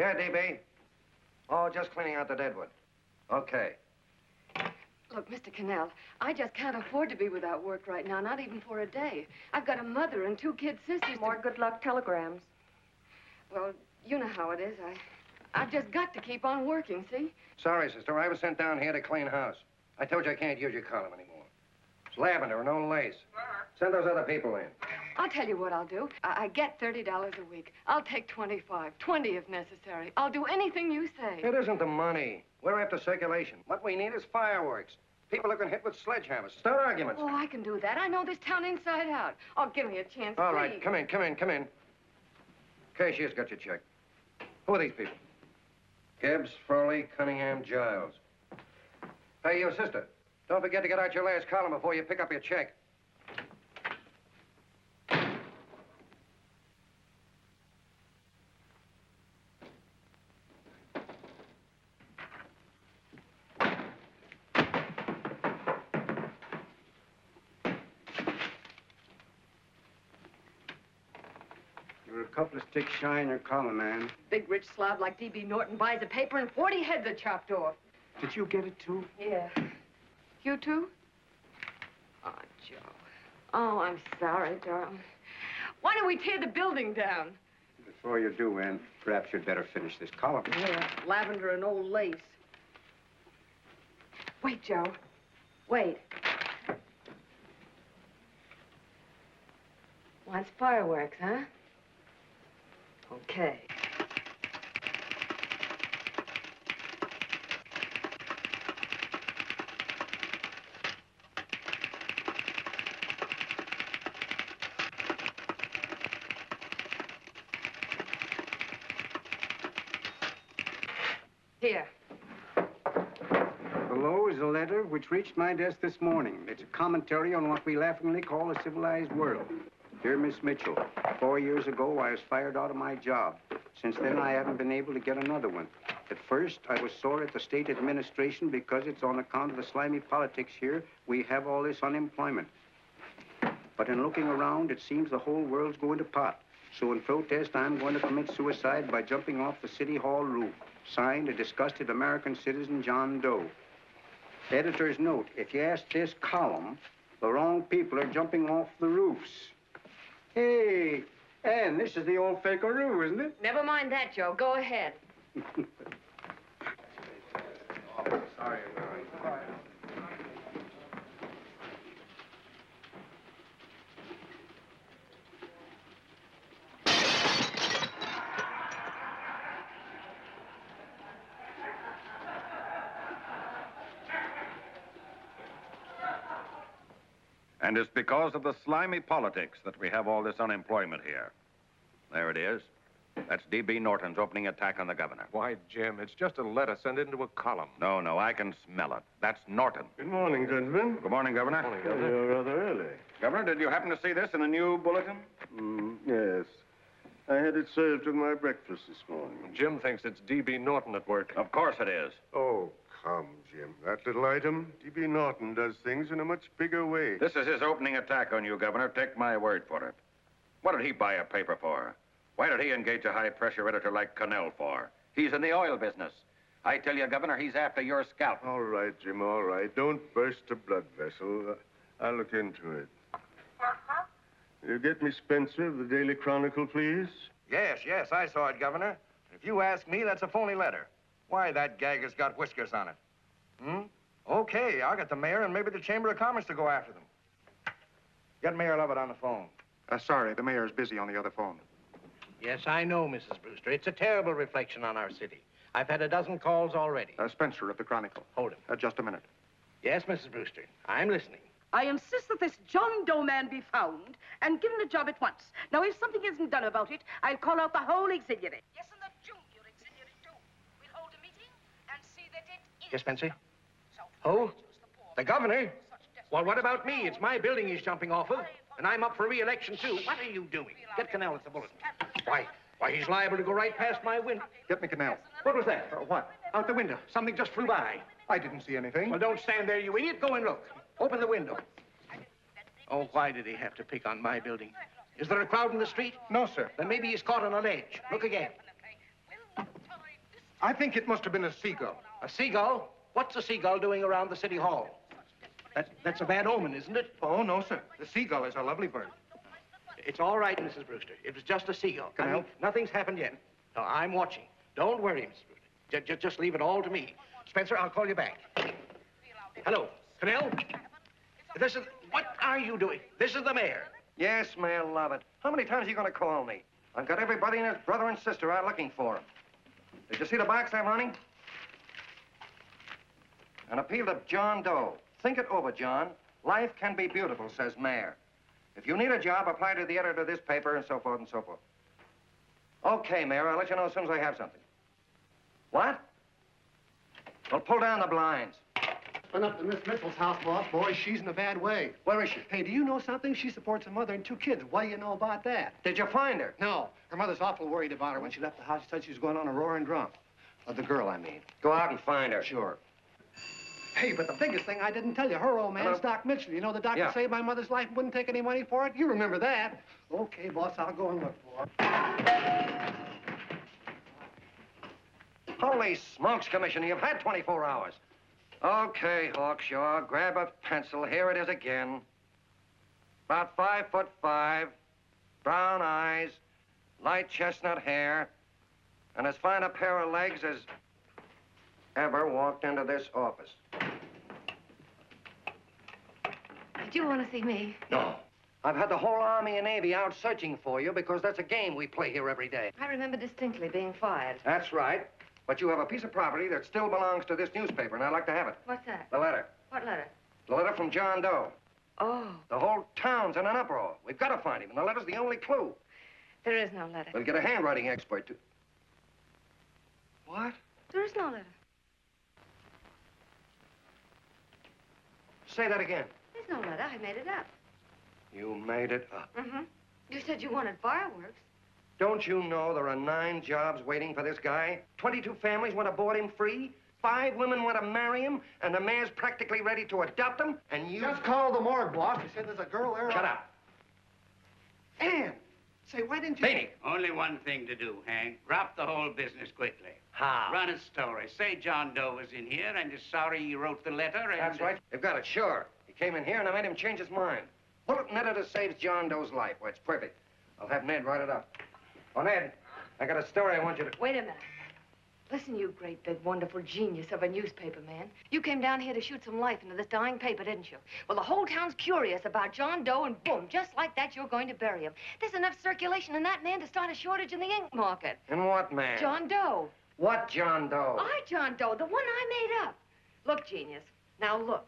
Yeah, DB. Oh, just cleaning out the deadwood. Okay. Look, Mr. Cannell, I just can't afford to be without work right now, not even for a day. I've got a mother and 2 kid sisters. More good luck telegrams. Well, you know how it is. I've just got to keep on working, see? Sorry, sister. I was sent down here to clean house. I told you I can't use your column anymore. It's lavender and no lace. Send those other people in. I'll tell you what I'll do. I get $30 a week. I'll take 25, 20 if necessary. I'll do anything you say. It isn't the money. We're after circulation. What we need is fireworks. People who can hit with sledgehammers. Start arguments. Oh, I can do that. I know this town inside out. Oh, give me a chance, All please. right, come in. Cashier's got your check. Who are these people? Gibbs, Frawley, Cunningham, Giles. Hey, you sister. Don't forget to get out your last column before you pick up your check. You're a couple of sticks shy in your column, man. Big rich slob like D.B. Norton buys a paper and 40 heads are chopped off. Did you get it, too? Yeah. You too? Oh, Joe. Oh, I'm sorry, darling. Why don't we tear the building down? Before you do, Ann, perhaps you'd better finish this column. Yeah, lavender and old lace. Wait, Joe. Wait. Wants fireworks, huh? Okay. Here. Below is a letter which reached my desk this morning. It's a commentary on what we laughingly call a civilized world. Dear Miss Mitchell, 4 years ago, I was fired out of my job. Since then, I haven't been able to get another one. At first, I was sore at the state administration because it's on account of the slimy politics here we have all this unemployment. But in looking around, it seems the whole world's going to pot. So in protest, I'm going to commit suicide by jumping off the City Hall roof. Signed, a disgusted American citizen, John Doe. Editor's note, if you ask this column, the wrong people are jumping off the roofs. Hey, Ann, this is the old Fakeroo, isn't it? Never mind that, Joe. Go ahead. Sorry. And it's because of the slimy politics that we have all this unemployment here. There it is. That's D.B. Norton's opening attack on the governor. Why, Jim, it's just a letter sent into a column. No, I can smell it. That's Norton. Good morning, gentlemen. Good morning, Governor. Morning, Well, Governor. you're rather early. Governor, did you happen to see this in a new bulletin? Yes. I had it served with my breakfast this morning. Jim thinks it's D.B. Norton at work. Of course it is. Oh, come, Jim. That little item, D.B. Norton does things in a much bigger way. This is his opening attack on you, Governor. Take my word for it. What did he buy a paper for? Why did he engage a high-pressure editor like Cannell for? He's in the oil business. I tell you, Governor, he's after your scalp. All right, Jim, all right. Don't burst a blood vessel. I'll look into it. You get me Spencer of the Daily Chronicle, please? Yes, I saw it, Governor. If you ask me, that's a phony letter. Why, that gag has got whiskers on it. Okay, I'll get the mayor and maybe the Chamber of Commerce to go after them. Get Mayor Lovett on the phone. Sorry, the mayor's busy on the other phone. Yes, I know, Mrs. Brewster. It's a terrible reflection on our city. I've had a dozen calls already. Spencer of the Chronicle. Hold him. Just a minute. Yes, Mrs. Brewster. I'm listening. I insist that this John Doe man be found and given a job at once. Now, if something isn't done about it, I'll call out the whole auxiliary. Yes, and the junior auxiliary, too. We'll hold a meeting and see that it is... Yes, Spencer? Who? The governor? Well, what about me? It's my building he's jumping off of, and I'm up for re-election, too. What are you doing? Get Cannell at the bulletin. Why, he's liable to go right past my window. Get me Cannell. What was that? What? Out the window. Something just flew by. I didn't see anything. Well, don't stand there, you idiot. Go and look. Open the window. Oh, why did he have to pick on my building? Is there a crowd in the street? No, sir. Then maybe he's caught on a ledge. Look again. I think it must have been a seagull. A seagull? What's a seagull doing around the city hall? That's a bad omen, isn't it? Oh, no, sir. The seagull is a lovely bird. It's all right, Mrs. Brewster. It was just a seagull. Can I help? Nothing's happened yet. No, I'm watching. Don't worry, Mrs. Brewster. Just leave it all to me. Spencer, I'll call you back. Hello, Cannell? What are you doing? This is the mayor. Yes, Mayor Lovett. How many times are you going to call me? I've got everybody and his brother and sister out looking for him. Did you see the box I'm running? An appeal to John Doe. Think it over, John. Life can be beautiful, says Mayor. If you need a job, apply to the editor of this paper and so forth and so forth. Okay, Mayor, I'll let you know as soon as I have something. What? Well, pull down the blinds. Went up to Miss Mitchell's house, boss. Boy, she's in a bad way. Where is she? Hey, do you know something? She supports a mother and 2 kids. What do you know about that? Did you find her? No. Her mother's awful worried about her. When she left the house, she said she was going on a roaring drunk. The girl, I mean. Go out and find her. Sure. Hey, but the biggest thing I didn't tell you, her old man's Doc Mitchell. You know the doctor saved my mother's life and wouldn't take any money for it? You remember that. Okay, boss, I'll go and look for her. Holy smokes, Commissioner, you've had 24 hours. Okay, Hawkshaw, grab a pencil. Here it is again. About 5'5", brown eyes, light chestnut hair, and as fine a pair of legs as ever walked into this office. Did you want to see me? No. I've had the whole Army and Navy out searching for you because that's a game we play here every day. I remember distinctly being fired. That's right. But you have a piece of property that still belongs to this newspaper, and I'd like to have it. What's that? The letter. What letter? The letter from John Doe. Oh, The whole town's in an uproar. We've got to find him, and the letter's the only clue. there is no letter. We'll get a handwriting expert to... What? There is no letter. Say that again. There's no letter. I made it up. You made it up. Mm-hmm. You said you wanted fireworks. Don't you know there are 9 jobs waiting for this guy? 22 families want to board him free. 5 women want to marry him, and the mayor's practically ready to adopt him, and you... Just call the morgue, boss. He said there's a girl there. Shut up. Ann! Say, why didn't you... Beanie. Only one thing to do, Hank. Drop the whole business quickly. How? Run a story. Say John Doe was in here and is sorry he wrote the letter and... That's right. They've got it, sure. He came in here, and I made him change his mind. Bulletin editor saves John Doe's life. Why, it's perfect. I'll have Ned write it up. Oh, Ned, I got a story I want you to... Wait a minute. Listen, you great, big, wonderful genius of a newspaper man. You came down here to shoot some life into this dying paper, didn't you? Well, the whole town's curious about John Doe, and boom, just like that, you're going to bury him. There's enough circulation in that man to start a shortage in the ink market. And what man? John Doe. What John Doe? John Doe, the one I made up. Look, genius, now look.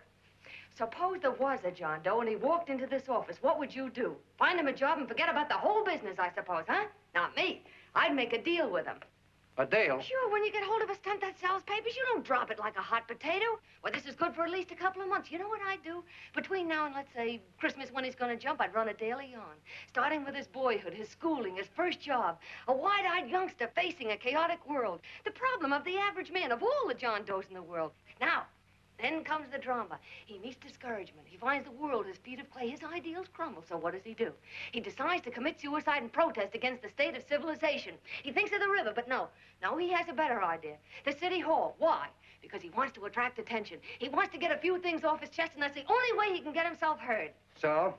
Suppose there was a John Doe and he walked into this office. What would you do? Find him a job and forget about the whole business, I suppose, huh? Not me. I'd make a deal with him. A deal? Sure, when you get hold of a stunt that sells papers, you don't drop it like a hot potato. Well, this is good for at least a couple of months. You know what I'd do? Between now and, let's say, Christmas when he's going to jump, I'd run a daily on. Starting with his boyhood, his schooling, his first job. A wide-eyed youngster facing a chaotic world. The problem of the average man, of all the John Does in the world. Now, then comes the drama. He meets discouragement. He finds the world his feet of clay. His ideals crumble. So what does he do? He decides to commit suicide and protest against the state of civilization. He thinks of the river, but no. No, he has a better idea. The city hall. Why? Because he wants to attract attention. He wants to get a few things off his chest, and that's the only way he can get himself heard. So?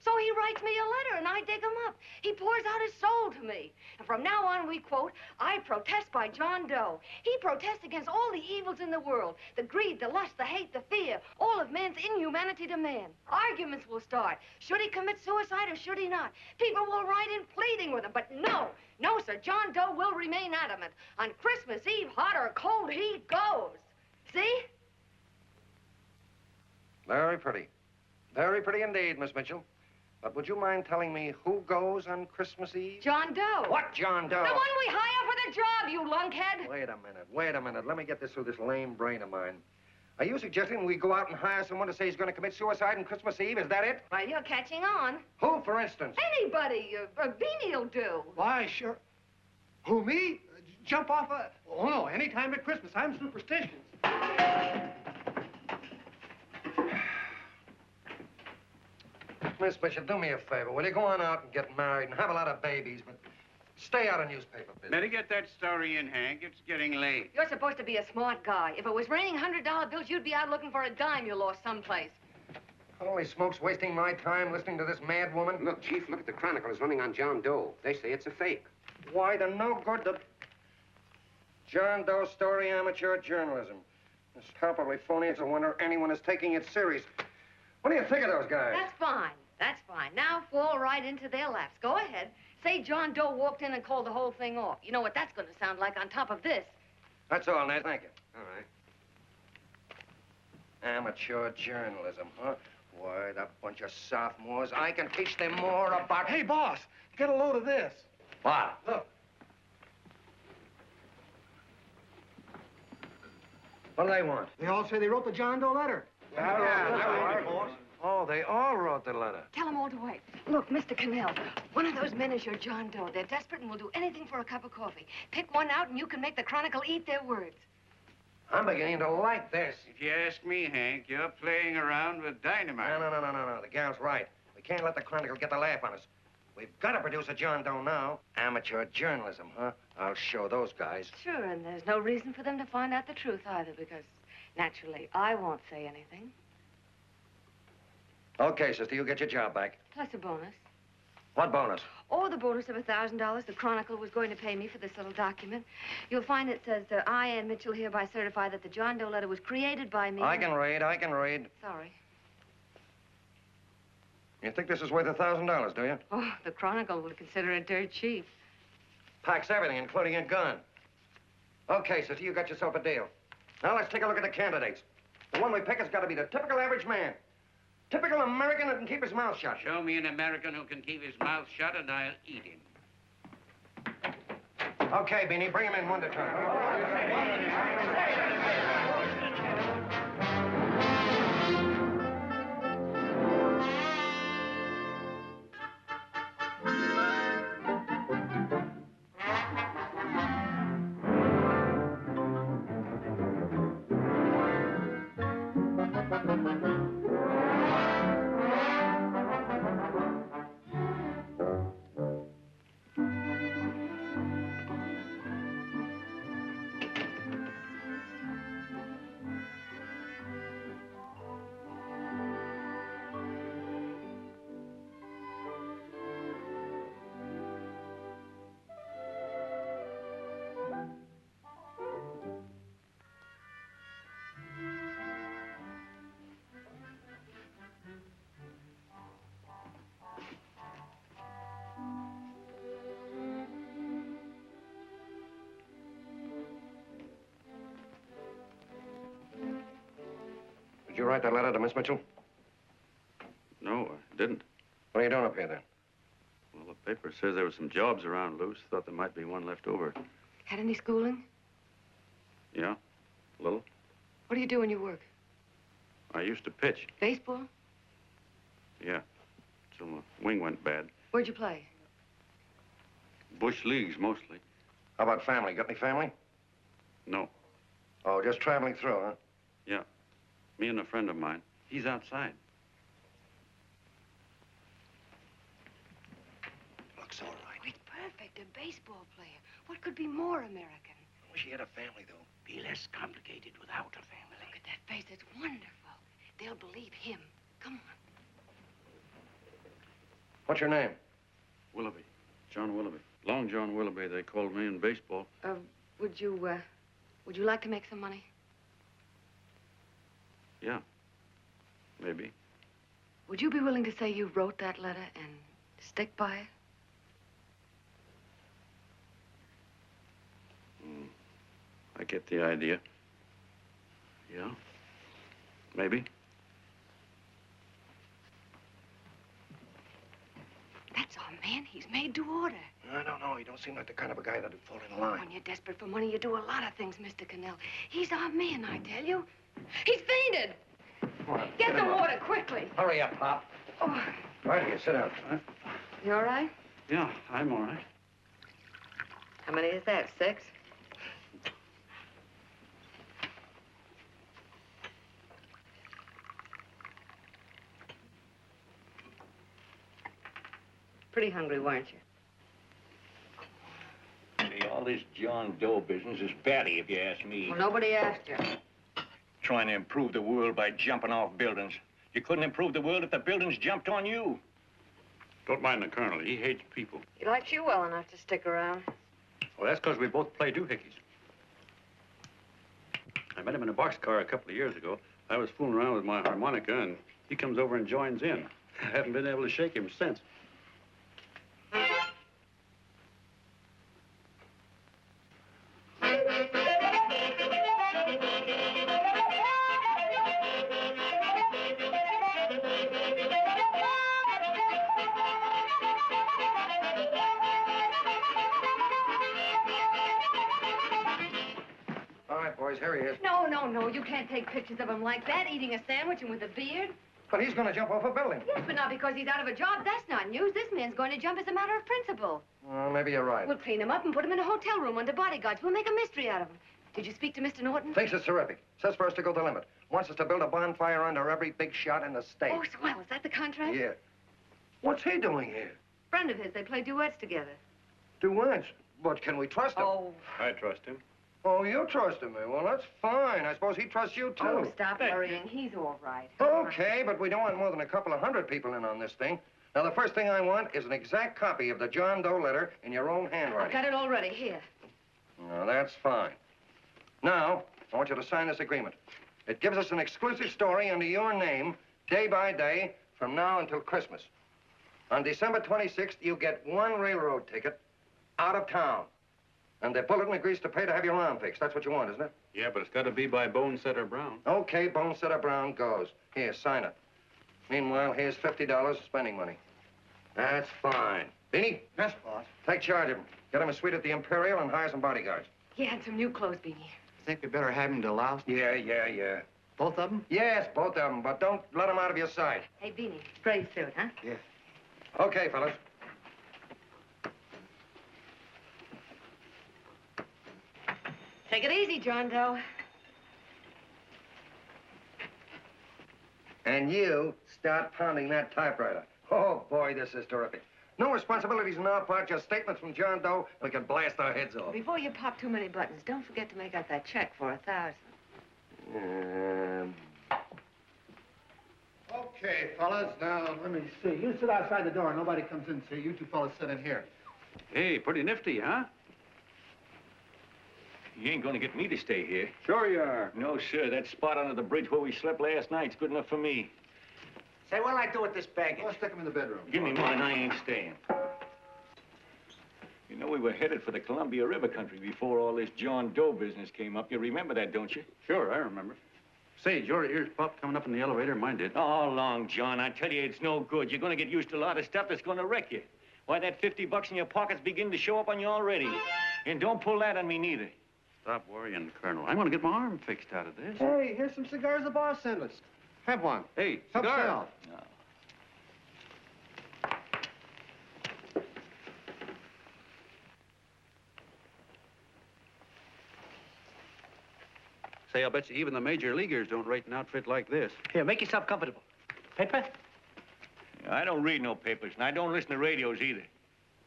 So he writes me a letter, and I dig him up. He pours out his soul to me. And from now on, we quote, I protest by John Doe. He protests against all the evils in the world. The greed, the lust, the hate, the fear. All of man's inhumanity to man. Arguments will start. Should he commit suicide or should he not? People will write in pleading with him. But no, no, sir. John Doe will remain adamant. On Christmas Eve, hot or cold, he goes. See? Very pretty. Very pretty indeed, Miss Mitchell. But would you mind telling me who goes on Christmas Eve? John Doe. What John Doe? The one we hire for the job, you lunkhead. Wait a minute. Let me get this through this lame brain of mine. Are you suggesting we go out and hire someone to say he's going to commit suicide on Christmas Eve? Is that it? Well, you're catching on. Who, for instance? Anybody. Beanie'll do. Why, sure. Who, me? Jump off a... Oh, no, any time at Christmas. I'm superstitious. Miss Bishop, do me a favor. Will you go on out and get married and have a lot of babies, but Stay out of newspaper business. Better get that story in, Hank. It's getting late. You're supposed to be a smart guy. If it was raining $100 bills, you'd be out looking for a dime you lost someplace. Holy smokes, wasting my time listening to this mad woman. Look, Chief, look at the Chronicle. It's running on John Doe. They say it's a fake. Why, the no good, the John Doe story, amateur journalism. It's palpably phony. It's a wonder anyone is taking it serious. What do you think of those guys? That's fine. That's fine. Now fall right into their laps. Go ahead. Say John Doe walked in and called the whole thing off. You know what that's going to sound like on top of this. That's all, Ned. Thank you. All right. Amateur journalism, huh? Why, that bunch of sophomores, I can teach them more about... Hey, boss, get a load of this. What? Look. What do they want? They all say they wrote the John Doe letter. Oh, they all wrote the letter. Tell them all to wait. Look, Mr. Cannell, one of those men is your John Doe. They're desperate and will do anything for a cup of coffee. Pick one out and you can make the Chronicle eat their words. I'm beginning to like this. If you ask me, Hank, you're playing around with dynamite. No. The gal's right. We can't let the Chronicle get the laugh on us. We've got to produce a John Doe now. Amateur journalism, huh? I'll show those guys. Sure, and there's no reason for them to find out the truth either, because naturally, I won't say anything. Okay, sister, you get your job back. Plus a bonus. What bonus? Oh, the bonus of $1,000 the Chronicle was going to pay me for this little document. You'll find it says, I, Ann Mitchell, hereby certify that the John Doe letter was created by me. I can read. Sorry. You think this is worth $1,000, do you? Oh, the Chronicle will consider it dirt cheap. Packs everything, including a gun. Okay, sister, you got yourself a deal. Now let's take a look at the candidates. The one we pick has got to be the typical average man. Typical American who can keep his mouth shut. Show me an American who can keep his mouth shut and I'll eat him. Okay, Beanie, bring him in one at a time. Did you write that letter to Miss Mitchell? No, I didn't. What are you doing up here, then? Well, the paper says there were some jobs around loose. Thought there might be one left over. Had any schooling? Yeah, a little. What do you do when you work? I used to pitch. Baseball? Yeah, till my wing went bad. Where'd you play? Bush leagues, mostly. How about family? Got any family? No. Oh, just traveling through, huh? Yeah. Me and a friend of mine. He's outside. Looks all right. Oh, it's perfect. A baseball player. What could be more American? I wish he had a family, though. Be less complicated without a family. Look at that face. It's wonderful. They'll believe him. Come on. What's your name? Willoughby. John Willoughby. Long John Willoughby, they called me in baseball. Would you like to make some money? Yeah. Maybe. Would you be willing to say you wrote that letter and stick by it? I get the idea. Yeah. Maybe. That's our man. He's made to order. I don't know. He don't seem like the kind of a guy that'd fall in line. When you're desperate for money, you do a lot of things, Mr. Cannell. He's our man, I tell you. He's fainted. Come on, Get the water, quickly. Hurry up, Pop. Oh, Right here, sit down. you all right? Yeah, I'm all right. How many is that, 6? Pretty hungry, weren't you? all this John Doe business is batty, if you ask me. Well, nobody asked you. Trying to improve the world by jumping off buildings. You couldn't improve the world if the buildings jumped on you. Don't mind the colonel. He hates people. He likes you well enough to stick around. Well, that's because we both play doohickeys. I met him in a boxcar a couple of years ago. I was fooling around with my harmonica, and he comes over and joins in. I haven't been able to shake him since. All right, boys, here he is. No, you can't take pictures of him like that, eating a sandwich and with a beard. But he's going to jump off a building. Yes, but not because he's out of a job. That's not news. This man's going to jump as a matter of principle. Well, maybe you're right. We'll clean him up and put him in a hotel room under bodyguards. We'll make a mystery out of him. Did you speak to Mr. Norton? Thinks it's terrific. Says for us to go the limit. Wants us to build a bonfire under every big shot in the state. Oh, swell. Is that the contract? Yeah. What's he doing here? Friend of his. They play duets together. Duets? But can we trust him? Oh. I trust him. Oh, you trust him, eh? Well, that's fine. I suppose he trusts you, too. Oh, stop worrying. He's all right. Okay, but we don't want more than a couple of hundred people in on this thing. Now, the first thing I want is an exact copy of the John Doe letter in your own I've handwriting. got it already. Here. Now, that's fine. Now, I want you to sign this agreement. It gives us an exclusive story under your name, day by day, from now until Christmas. On December 26th, you get one railroad ticket out of town. And the bulletin agrees to pay to have your lawn fixed. That's what you want, isn't it? Yeah, but it's got to be by Bonesetter Brown. Okay, Bonesetter Brown goes. Here, sign it. Meanwhile, here's $50 spending money. That's fine. Beanie? Yes, boss. Take charge of him. Get him a suite at the Imperial and hire some bodyguards. Yeah, and some new clothes, Beanie. Think we better have him to Laos? Yeah. Both of them? Yes, both of them, but don't let them out of your sight. Hey, Beanie, gray suit, huh? Yeah. Okay, fellas. Take it easy, John Doe. And you start pounding that typewriter. Oh, boy, this is terrific. No responsibilities on our part, just statements from John Doe, and we can blast our heads off. Before you pop too many buttons, don't forget to make out that check for $1,000. Okay, fellas, now, let me see. You sit outside the door. Nobody comes in, see. You two fellas sit in here. Hey, pretty nifty, huh? You ain't gonna get me to stay here. Sure you are. No, sir. That spot under the bridge where we slept last night's good enough for me. Say, what'll I do with this baggage? Well, stick him in the bedroom. Give me mine. I ain't staying. You know, we were headed for the Columbia River country before all this John Doe business came up. You remember that, don't you? Sure, I remember. Say, your ears popped coming up in the elevator. Mine did. All along, John. I tell you, it's no good. You're gonna get used to a lot of stuff that's gonna wreck you. Why, that $50 in your pocket's beginning to show up on you already. And don't pull that on me, neither. Stop worrying, Colonel. I'm going to get my arm fixed out of this. Hey, here's some cigars the boss sent us. Have one. Hey, Help cigar. yourself. No. Say, I'll bet you even the major leaguers don't rate an outfit like this. Here, make yourself comfortable. Paper? I don't read no papers, and I don't listen to radios either.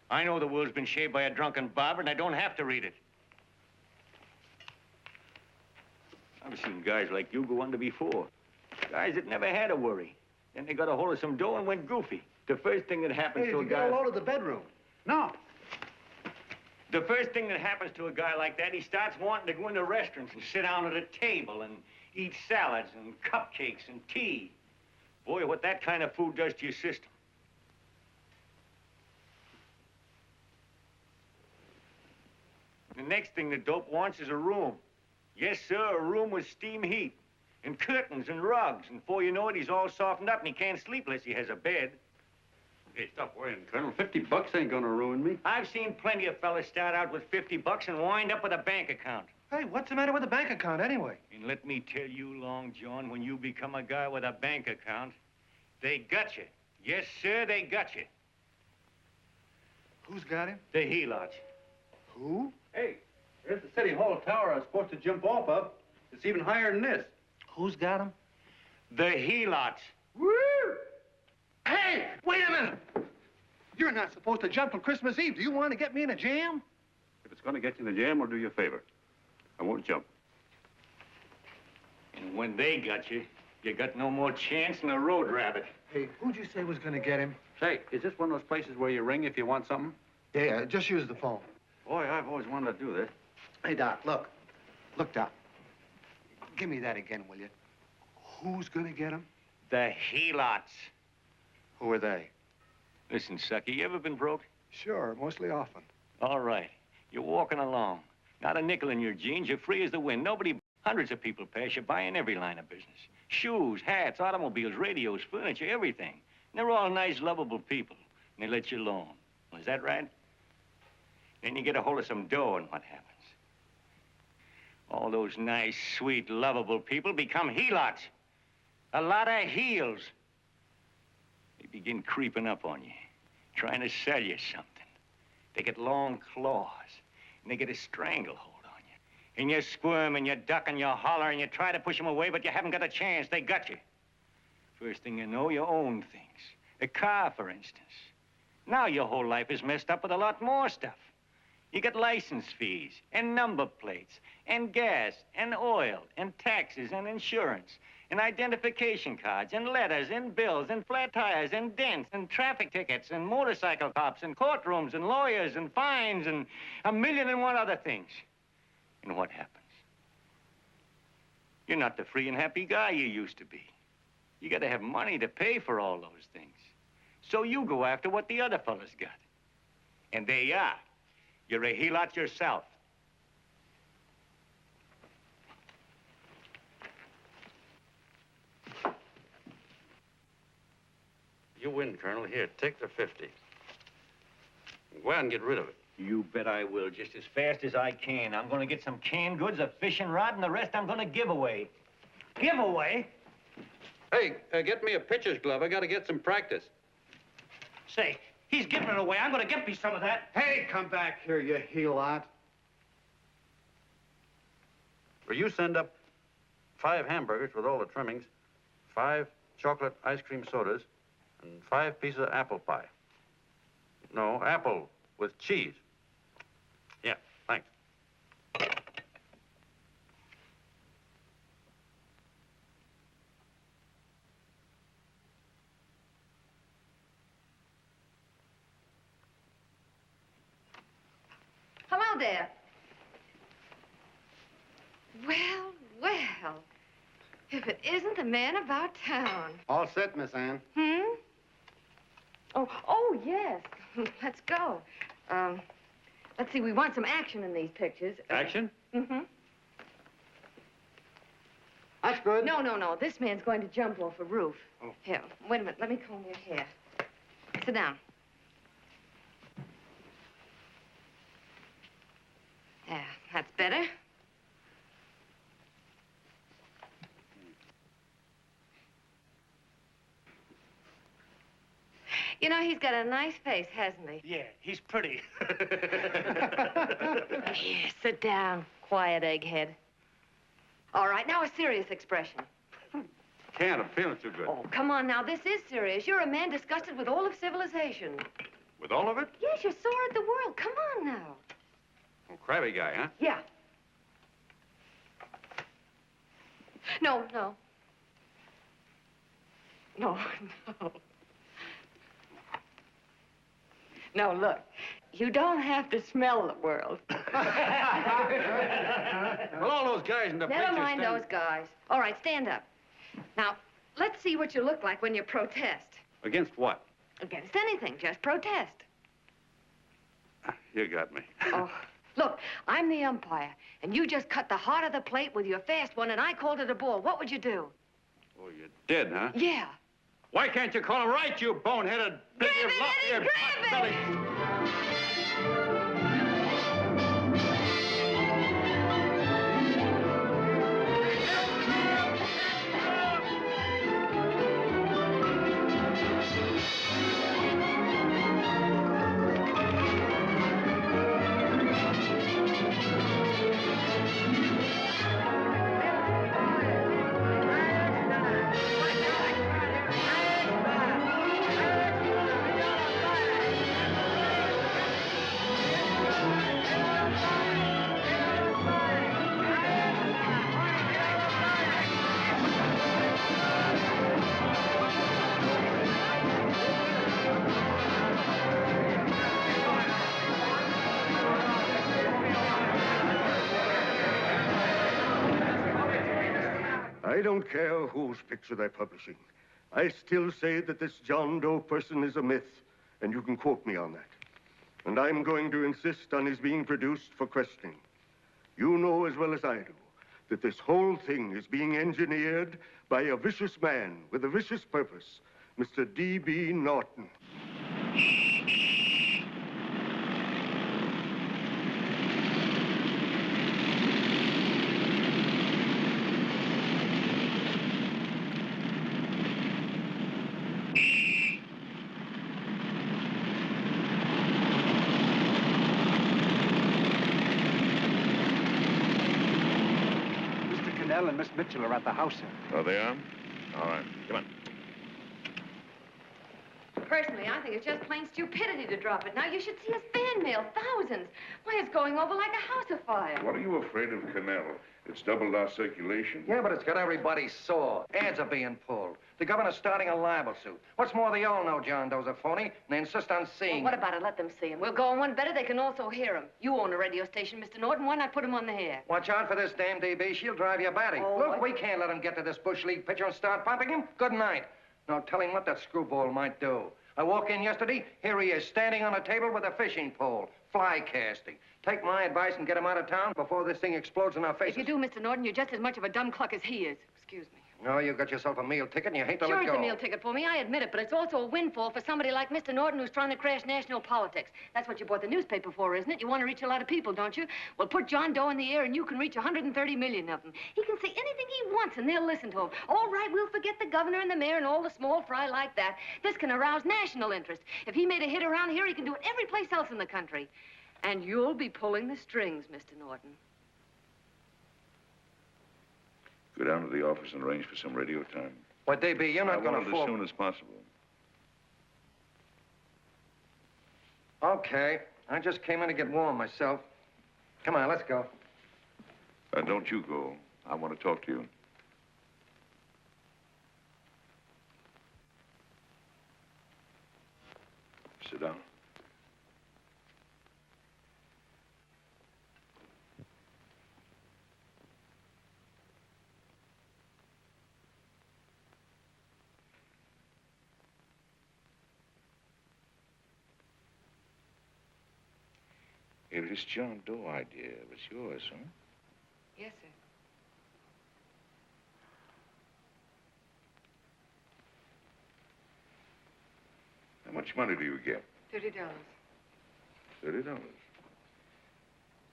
I know the world's been shaped by a drunken barber, and I don't have to read it. I've seen guys like you go under before. Guys that never had a worry. Then they got a hold of some dough and went goofy. The first thing that happens Hey, to did a you guy... get a load of the bedroom? No. The first thing that happens to a guy like that, he starts wanting to go into restaurants and sit down at a table and eat salads and cupcakes and tea. Boy, what that kind of food does to your system. The next thing the dope wants is a room. Yes, sir, a room with steam heat and curtains and rugs. And before you know it, he's all softened up and he can't sleep unless he has a bed. Hey, stop worrying, Colonel. $50 ain't going to ruin me. I've seen plenty of fellas start out with $50 and wind up with a bank account. Hey, what's the matter with the bank account, anyway? And let me tell you, Long John, when you become a guy with a bank account, they got you. Yes, sir, they got you. Who's got him? The helots. Who? Hey, there's the City Hall tower I was supposed to jump off of. It's even higher than this. Who's got him? The helots. Woo! Hey, wait a minute! You're not supposed to jump on Christmas Eve. Do you want to get me in a jam? If it's gonna get you in the jam will do you a favor. I won't jump. And when they got you, you got no more chance than a road rabbit. Hey, who'd you say was gonna get him? Say, is this one of those places where you ring if you want something? Yeah, just use the phone. Boy, I've always wanted to do this. Hey, Doc, look. Look, Doc. Give me that again, will you? Who's gonna get him? The helots. Who are they? Listen, sucker, you ever been broke? Sure, mostly often. All right. You're walking along. Not a nickel in your jeans. You're free as the wind. Hundreds of people pass you by in every line of business. Shoes, hats, automobiles, radios, furniture, everything. And they're all nice, lovable people. And they let you alone. Well, is that right? Then you get a hold of some dough, and what happens? All those nice, sweet, lovable people become helots. A lot of heels. They begin creeping up on you, trying to sell you something. They get long claws, and they get a stranglehold on you. And you squirm, and you duck, and you holler, and you try to push them away, but you haven't got a chance. They got you. First thing you know, you own things. A car, for instance. Now your whole life is messed up with a lot more stuff. You get license fees, and number plates, and gas, and oil, and taxes, and insurance, and identification cards, and letters, and bills, and flat tires, and dents, and traffic tickets, and motorcycle cops, and courtrooms, and lawyers, and fines, and 1,000,001 other things. And what happens? You're not the free and happy guy you used to be. You gotta have money to pay for all those things. So you go after what the other fellas got. And there you are. You're a helot yourself. You win, Colonel. Here, take the 50. Go out and get rid of it. You bet I will, just as fast as I can. I'm gonna get some canned goods, a fishing rod, and the rest I'm gonna give away. Give away? Hey, get me a pitcher's glove. I gotta get some practice. Say, he's giving it away. I'm gonna get me some of that. Hey, come back here, you helot. Will you send up 5 hamburgers with all the trimmings, 5 chocolate ice cream sodas, and 5 pieces of apple pie? No, apple with cheese. Yeah, thanks. Hello there. Well, well. If it isn't the man about town. All set, Miss Ann. Oh, yes. Let's go. Let's see, we want some action in these pictures. Action? Mm-hmm. That's good. No. This man's going to jump off a roof. Oh. Here, wait a minute. Let me comb your hair. Sit down. Yeah, that's better. You know, he's got a nice face, hasn't he? Yeah, he's pretty. Here, sit down. Quiet, egghead. All right, now a serious expression. Can't. I'm feeling too good. Oh, come on now. This is serious. You're a man disgusted with all of civilization. With all of it? Yes, you're sore at the world. Come on now. Oh, crabby guy, huh? Yeah. No. No, look. You don't have to smell the world. Well, all those guys in the picture Never mind those guys. All right, stand up. Now, let's see what you look like when you protest. Against what? Against anything, just protest. You got me. Oh, look, I'm the umpire, and you just cut the heart of the plate with your fast one, and I called it a ball. What would you do? Oh, you did, huh? Yeah. Why can't you call him right, you boneheaded... Grab it, Eddie, grab it! I don't care whose picture they're publishing. I still say that this John Doe person is a myth, and you can quote me on that. And I'm going to insist on his being produced for questioning. You know as well as I do that this whole thing is being engineered by a vicious man with a vicious purpose, Mr. D.B. Norton. And Miss Mitchell are at the house, sir. Oh, they are? All right. Come on. Personally, I think it's just plain stupidity to drop it. Now, you should see his fan mail, thousands. Why, it's going over like a house afire. What are you afraid of, Cannell? It's doubled our circulation. Yeah, but it's got everybody sore. Ads are being pulled. The governor's starting a libel suit. What's more, they all know John Doe's a phony, and they insist on seeing Well, what about it? Let them see him. We'll go on one better. They can also hear him. You own a radio station, Mr. Norton. Why not put him on the air? Watch out for this dame, DB. She'll drive you batty. Oh, Look, we can't let him get to this Bush League pitcher and start pumping him. Good night. Now, tell him what that screwball might do. I walk in yesterday, here he is, standing on a table with a fishing pole, fly casting. Take my advice and get him out of town before this thing explodes in our faces. If you do, Mr. Norton, you're just as much of a dumb cluck as he is. Excuse me. No, you got yourself a meal ticket and you hate to Sure, let go. it's a meal ticket for me, I admit it, but it's also a windfall for somebody like Mr. Norton who's trying to crash national politics. That's what you bought the newspaper for, isn't it? You want to reach a lot of people, don't you? Well, put John Doe in the air and you can reach 130 million of them. He can say anything he wants and they'll listen to him. All right, we'll forget the governor and the mayor and all the small fry like that. This can arouse national interest. If he made a hit around here, he can do it every place else in the country. And you'll be pulling the strings, Mr. Norton. Go down to the office and arrange for some radio time. What, DB, you're not going I want to it fall... as soon as possible. Okay. I just came in to get warm myself. Come on, let's go. Don't you go. I want to talk to you. Sit down. Hey, this John Doe idea was yours, huh? Yes, sir. How much money do you get? $30. $30.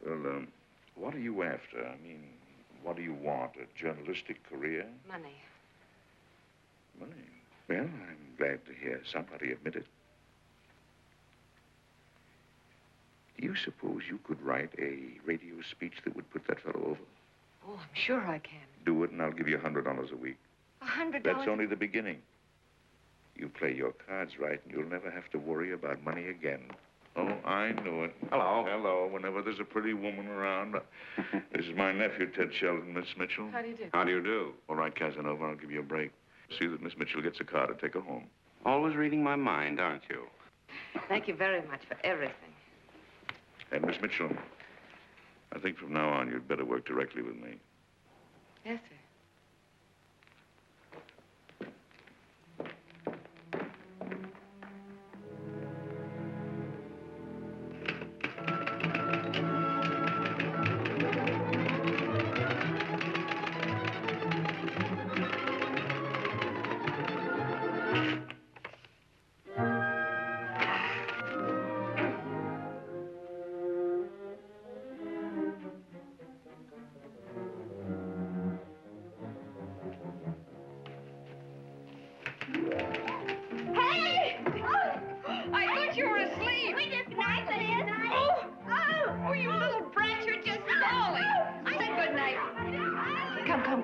Well, what are you after? I mean, what do you want? A journalistic career? Money. Money? Well, I'm glad to hear somebody admit it. Do you suppose you could write a radio speech that would put that fellow over? Oh, I'm sure I can. Do it, and I'll give you $100 a week. $100? That's only the beginning. You play your cards right, and you'll never have to worry about money again. Oh, I knew it. Hello. Hello. Whenever there's a pretty woman around. This is my nephew, Ted Sheldon, Miss Mitchell. How do you do? How do you do? All right, Casanova, I'll give you a break. See that Miss Mitchell gets a car to take her home. Always reading my mind, aren't you? Thank you very much for everything. And Miss Mitchell, I think from now on you'd better work directly with me. Yes, sir.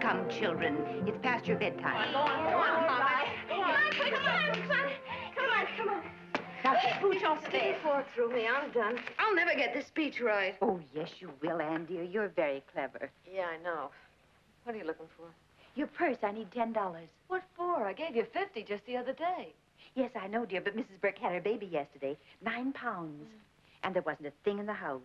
Come, children. It's past your bedtime. Go on, Mama. Come on. Now, pooch off Get there. the fork through me. I'm done. I'll never get this speech right. Oh, yes, you will, Ann, dear. You're very clever. Yeah, I know. What are you looking for? Your purse, I need $10. What for? I gave you 50 just the other day. Yes, I know, dear, but Mrs. Burke had her baby yesterday. 9 pounds. And there wasn't a thing in the house.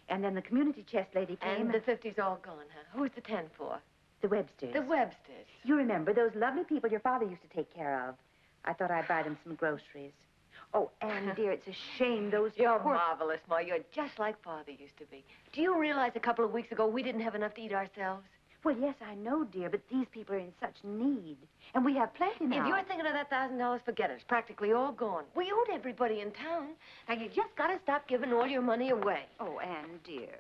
And then the community chest lady came. And the 50's all gone, huh? Who's the 10 for? The Websters. The Websters. You remember those lovely people your father used to take care of. I thought I'd buy them some groceries. Oh, Anne, dear, it's a shame those You're poor... marvelous, Ma. You're just like Father used to be. Do you realize a couple of weeks ago we didn't have enough to eat ourselves? Well, yes, I know, dear, but these people are in such need. And we have plenty now. If you're thinking of that $1,000, forget it. It's practically all gone. We owed everybody in town. Now, you just got to stop giving all your money away. Oh, Anne, dear.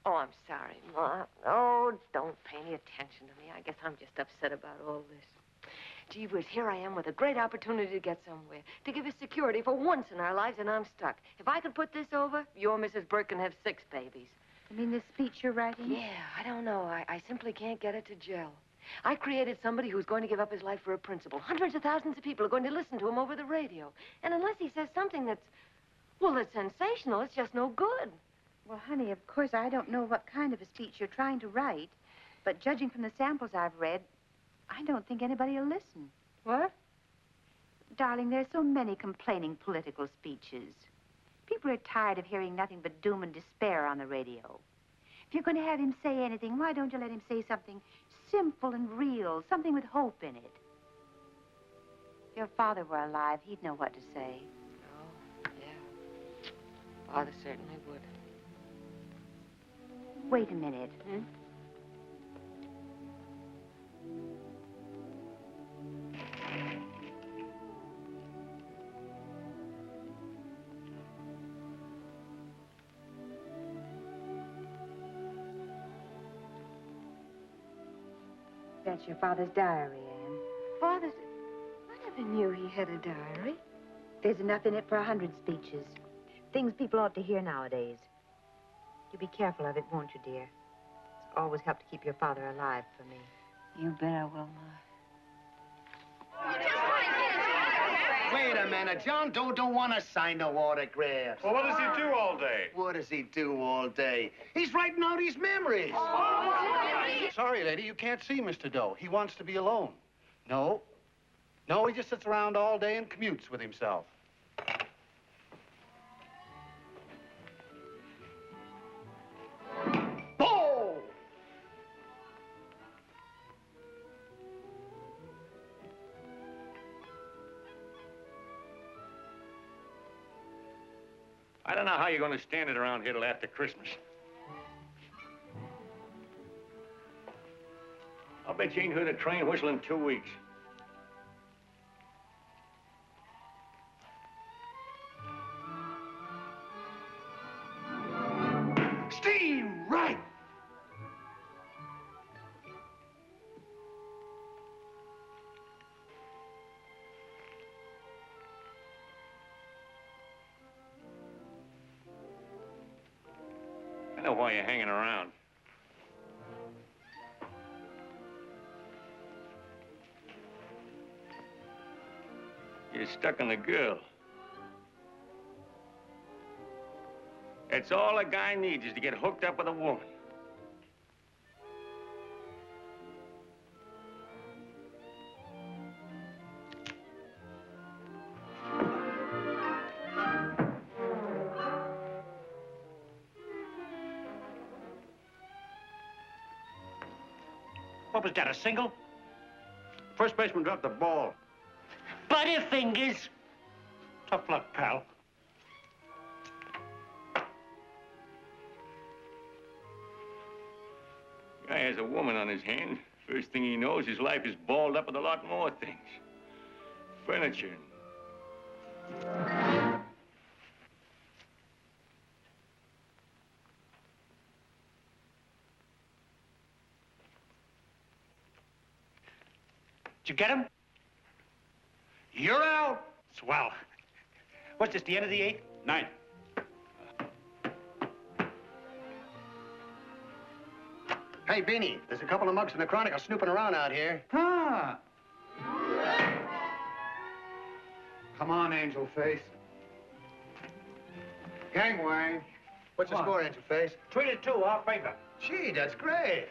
Oh, I'm sorry, Ma. Oh, don't pay any attention to me. I guess I'm just upset about all this. Gee whiz, here I am with a great opportunity to get somewhere, to give us security for once in our lives, and I'm stuck. If I could put this over, your Mrs. Burke can have 6 babies. You mean this speech you're writing? Yeah, I don't know. I simply can't get it to gel. I created somebody who's going to give up his life for a principle. Hundreds of thousands of people are going to listen to him over the radio. And unless he says something that's sensational, it's just no good. Well, honey, of course, I don't know what kind of a speech you're trying to write, but judging from the samples I've read, I don't think anybody will listen. What? Darling, there's so many complaining political speeches. People are tired of hearing nothing but doom and despair on the radio. If you're going to have him say anything, why don't you let him say something simple and real, something with hope in it? If your father were alive, he'd know what to say. Oh, yeah. Father certainly would. Wait a minute. That's your father's diary, Anne. Father's... I never knew he had a diary. There's enough in it for 100 speeches. Things people ought to hear nowadays. You be careful of it, won't you, dear? It's always helped to keep your father alive for me. You bet I will, Ma. Wait a minute. John Doe don't want to sign no autographs. Well, what does he do all day? What does he do all day? He's writing out his memories. Sorry, lady, you can't see Mr. Doe. He wants to be alone. No. No, he just sits around all day and commutes with himself. Oh! I don't know how you're going to stand it around here till after Christmas. I'll bet you ain't heard a train whistle in 2 weeks. Steve, right! I know why you're hanging around. You're stuck on the girl. That's all a guy needs is to get hooked up with a woman. What was that, a single? First baseman dropped the ball. Butterfingers. Tough luck, pal. Guy has a woman on his hands. First thing he knows, his life is balled up with a lot more things. Furniture. Did you get him? You're out. Swell. What's this, the end of the 8th? 9th. Hey, Beanie, there's a couple of mugs from the Chronicle snooping around out here. Huh. Come on, Angel Face. Gangway. What's the score, Angel Face? 3-2, our favor. Gee, that's great.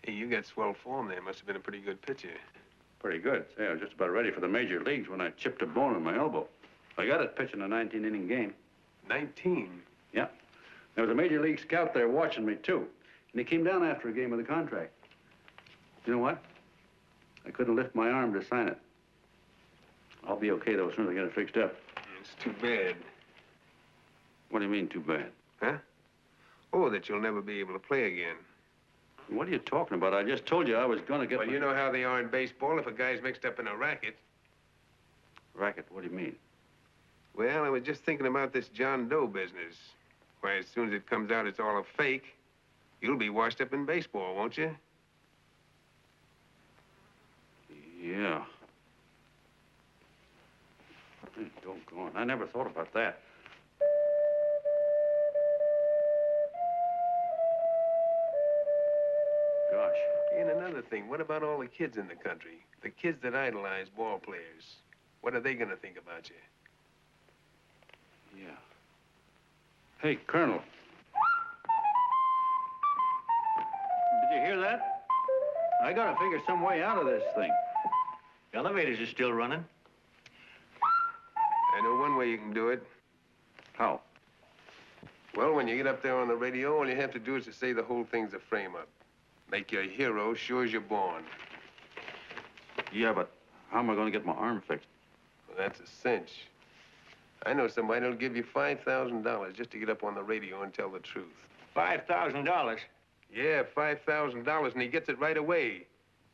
Hey, you got swell form there. Must have been a pretty good pitcher. Pretty good. Say, I was just about ready for the major leagues when I chipped a bone in my elbow. I got it pitching a 19-inning game. 19? Yeah. There was a major league scout there watching me, too. And he came down after a game of the contract. You know what? I couldn't lift my arm to sign it. I'll be okay, though, as soon as I get it fixed up. It's too bad. What do you mean, too bad? Huh? Oh, that you'll never be able to play again. What are you talking about? I just told you I was going to get Well, you know how they are in baseball if a guy's mixed up in a racket. Racket? What do you mean? Well, I was just thinking about this John Doe business. Why, as soon as it comes out it's all a fake, you'll be washed up in baseball, won't you? Yeah. Hey, doggone. I never thought about that. Gosh. And another thing, what about all the kids in the country? The kids that idolize ball players. What are they going to think about you? Yeah. Hey, Colonel. Did you hear that? I gotta figure some way out of this thing. The elevators are still running. I know one way you can do it. How? Well, when you get up there on the radio, all you have to do is to say the whole thing's a frame-up. Make you a hero sure as you're born. Yeah, but how am I gonna get my arm fixed? Well, that's a cinch. I know somebody that'll give you $5,000 just to get up on the radio and tell the truth. $5,000? Yeah, $5,000, and he gets it right away.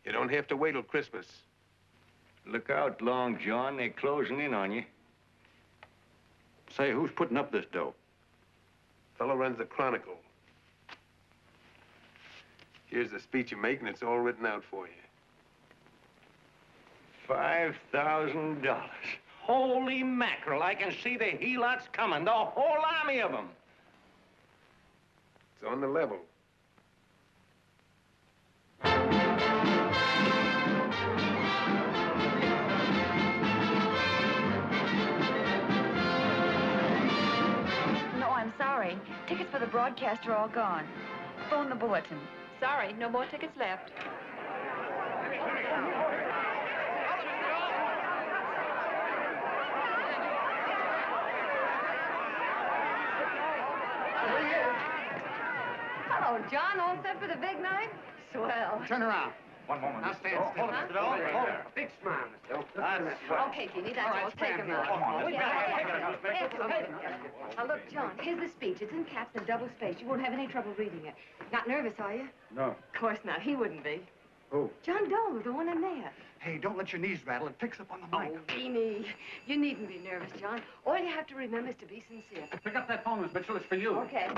You don't have to wait till Christmas. Look out, Long John. They're closing in on you. Say, who's putting up this dough? Fellow runs the Chronicle. Here's the speech you make, and it's all written out for you. $5,000. Holy mackerel, I can see the helots coming, the whole army of them. It's on the level. No, I'm sorry. Tickets for the broadcast are all gone. Phone the bulletin. Sorry, no more tickets left. Hello, John. All set for the big night? Swell. Turn around. One moment. Now stand still. Hold it, Mr. Doe. Hold it. Big smile, Mr. Doe. Okay, Jeannie, that's all. Take him out. Now, look, John, here's the speech. It's in caps and double-spaced. You won't have any trouble reading it. Not nervous, are you? No. Of course not. He wouldn't be. Who? John Doe, the one in there. Hey, don't let your knees rattle. It picks up on the mic. Oh, Beanie, you needn't be nervous, John. All you have to remember is to be sincere. Pick up that phone, Miss Mitchell. It's for you. Okay.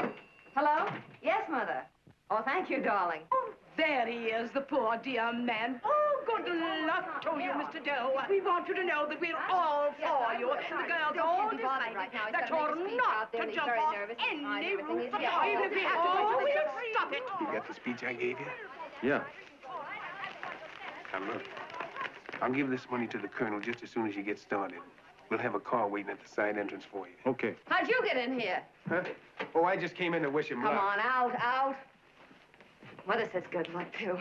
Hello? Yes, Mother. Oh, thank you, darling. Oh, there he is, the poor dear man. Oh, good luck to you, Mr. Doe. We want you to know that we're all for you. The girls all decided that you're not to jump off any roof at all. Even if we have to, we'll stop it. You got the speech I gave you? Yeah. Now, look. I'll give this money to the colonel just as soon as you get started. We'll have a car waiting at the side entrance for you. Okay. How'd you get in here? Huh? Oh, I just came in to wish him luck. Come on, out. Mother says good luck, too.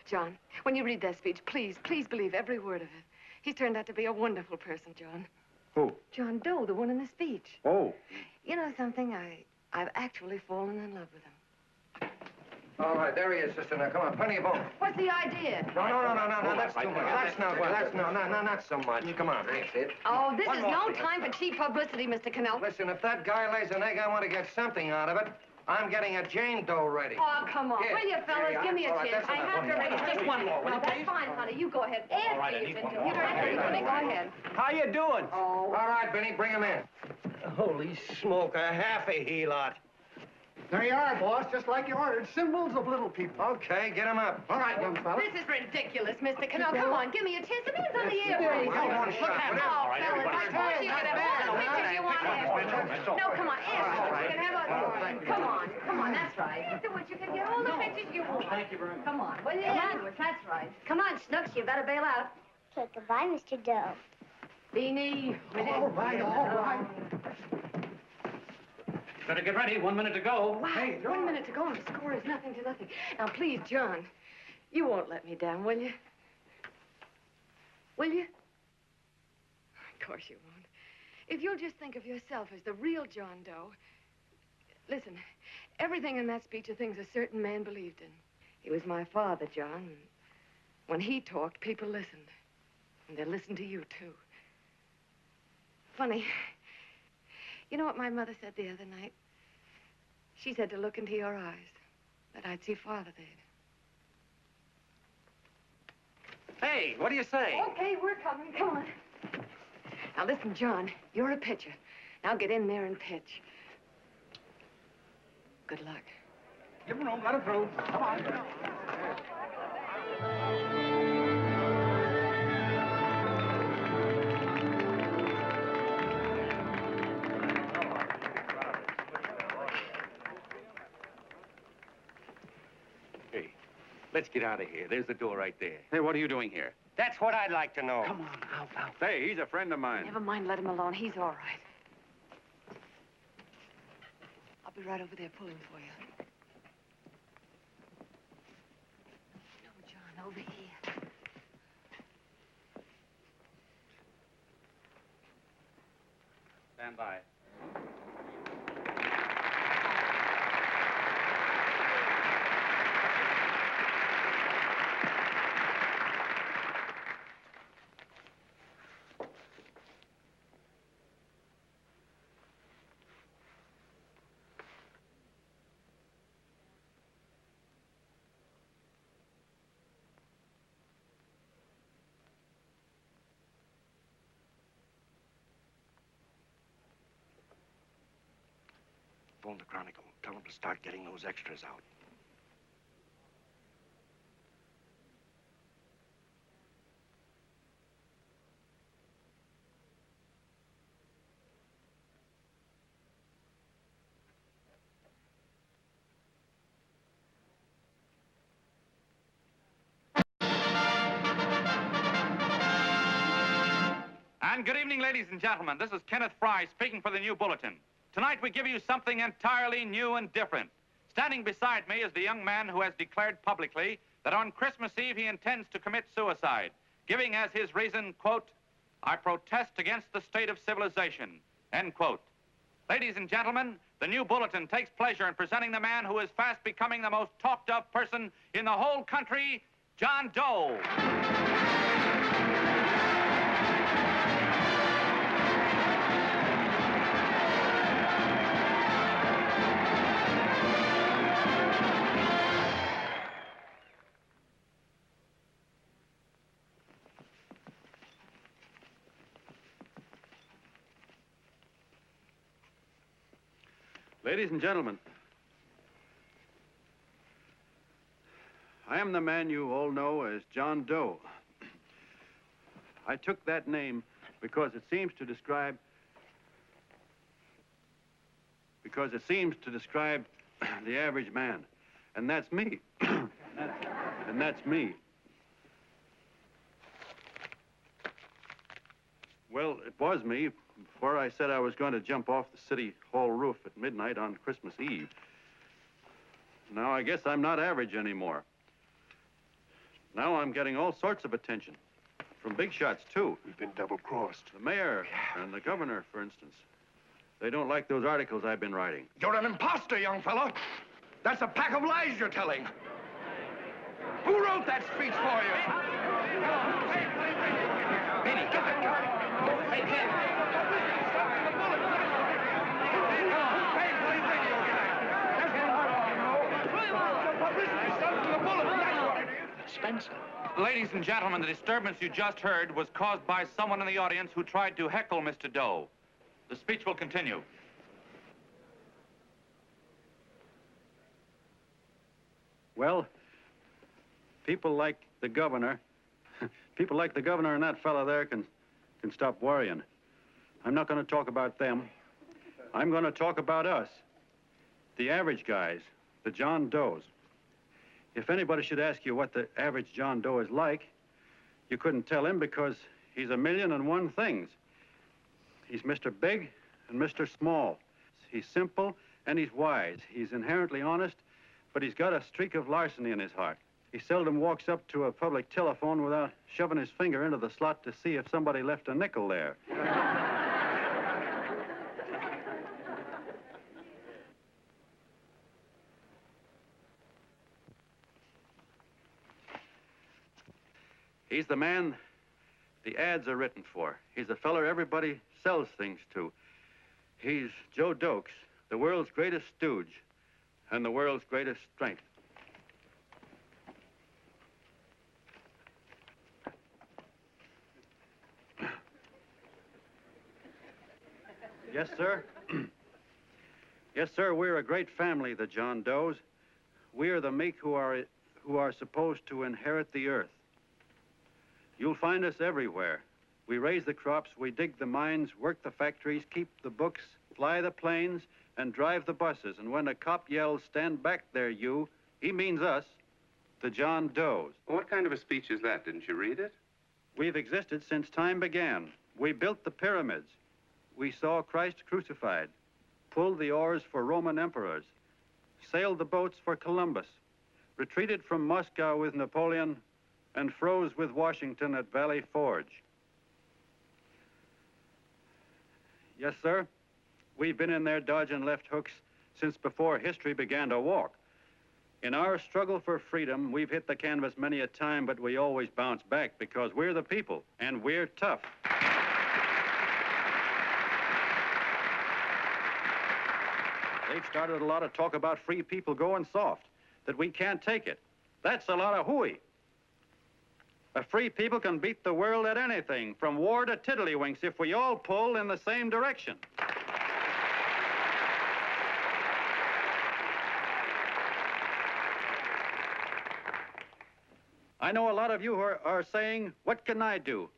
John, when you read that speech, please believe every word of it. He's turned out to be a wonderful person, John. Who? John Doe, the one in the speech. Oh. You know something? I've actually fallen in love with him. All right, there he is, sister. Now, come on, plenty of both. What's the idea? No, that's too much. That's not so much. Come on. That's it. Oh, this is no time for cheap publicity, Mr. Cannell. Listen, if that guy lays an egg, I want to get something out of it. I'm getting a Jane Doe ready. Oh, come on. Here. Will you, fellas? Give me a chance. I have to raise Just one more, will you, That's please? fine, honey. You go ahead. Ask me, you've been doing. Go ahead. How you doing? Oh. All right, Benny, bring him in. Holy smoke, a half a helot. There you are, boss, just like you ordered. Symbols of little people. Okay, get him up. All right, young fella. This is ridiculous, Mr. Cannell. Come on, give me a chance. The man's on the air for you. Come on, shut up. Oh, fellas, I told you could have all the pictures you want. No, come on, ask me. You can have a... Come on, that's right. Do what you can get all the pictures you want. Thank you very much. Come on, will you? That's right. Come on, Snooks, you better bail out. Okay, goodbye, Mr. Doe. Beanie. All right. Better get ready. 1 minute to go. Wow, Hey, 1 minute to go and the score is nothing to nothing. Now, please, John, you won't let me down, will you? Will you? Of course you won't. If you'll just think of yourself as the real John Doe. Listen, everything in that speech are things a certain man believed in. He was my father, John. And when he talked, people listened. And they listened to you, too. Funny. You know what my mother said the other night? She said to look into your eyes, that I'd see Father there. Hey, what do you say? Okay, we're coming. Come on. Now, listen, John, you're a pitcher. Now get in there and pitch. Good luck. Give him room, let him through. Come on. Hey, let's get out of here. There's the door right there. Hey, what are you doing here? That's what I'd like to know. Come on, out. Hey, he's a friend of mine. Never mind, let him alone. He's all right. I'll be right over there pulling for you. No, John, over here. Stand by. Phone the Chronicle. Tell them to start getting those extras out. And good evening, ladies and gentlemen. This is Kenneth Fry speaking for the New Bulletin. Tonight we give you something entirely new and different. Standing beside me is the young man who has declared publicly that on Christmas Eve he intends to commit suicide, giving as his reason, quote, "I protest against the state of civilization," end quote. Ladies and gentlemen, the New Bulletin takes pleasure in presenting the man who is fast becoming the most talked of person in the whole country, John Doe. Ladies and gentlemen, I am the man you all know as John Doe. I took that name because it seems to describe the average man. And that's me. And that's me. Well, it was me before I said I was going to jump off the city hall roof at midnight on Christmas Eve. Now I guess I'm not average anymore. Now I'm getting all sorts of attention. From big shots, too. We've been double-crossed. The mayor and the governor, for instance. They don't like those articles I've been writing. You're an imposter, young fellow. That's a pack of lies you're telling. Who wrote that speech for you? Benny, get that guy. Hey, Ken. Spencer. Ladies and gentlemen, the disturbance you just heard was caused by someone in the audience who tried to heckle Mr. Doe. The speech will continue. Well, people like the governor and that fella there can stop worrying. I'm not going to talk about them. I'm going to talk about us, the average guys, the John Does. If anybody should ask you what the average John Doe is like, you couldn't tell him because he's 1,000,001 things. He's Mr. Big and Mr. Small. He's simple and he's wise. He's inherently honest, but he's got a streak of larceny in his heart. He seldom walks up to a public telephone without shoving his finger into the slot to see if somebody left a nickel there. He's the man the ads are written for. He's a feller everybody sells things to. He's Joe Doe, the world's greatest stooge and the world's greatest strength. Yes, sir. Yes, sir, we're a great family, the John Does. We are the meek who are supposed to inherit the earth. You'll find us everywhere. We raise the crops, we dig the mines, work the factories, keep the books, fly the planes, and drive the buses. And when a cop yells, "Stand back there, you," he means us, the John Does. What kind of a speech is that? Didn't you read it? We've existed since time began. We built the pyramids. We saw Christ crucified, pulled the oars for Roman emperors, sailed the boats for Columbus, retreated from Moscow with Napoleon, and froze with Washington at Valley Forge. Yes, sir. We've been in there dodging left hooks since before history began to walk. In our struggle for freedom, we've hit the canvas many a time, but we always bounce back because we're the people, and we're tough. They've started a lot of talk about free people going soft, that we can't take it. That's a lot of hooey. A free people can beat the world at anything, from war to tiddlywinks, if we all pull in the same direction. I know a lot of you are saying, "What can I do?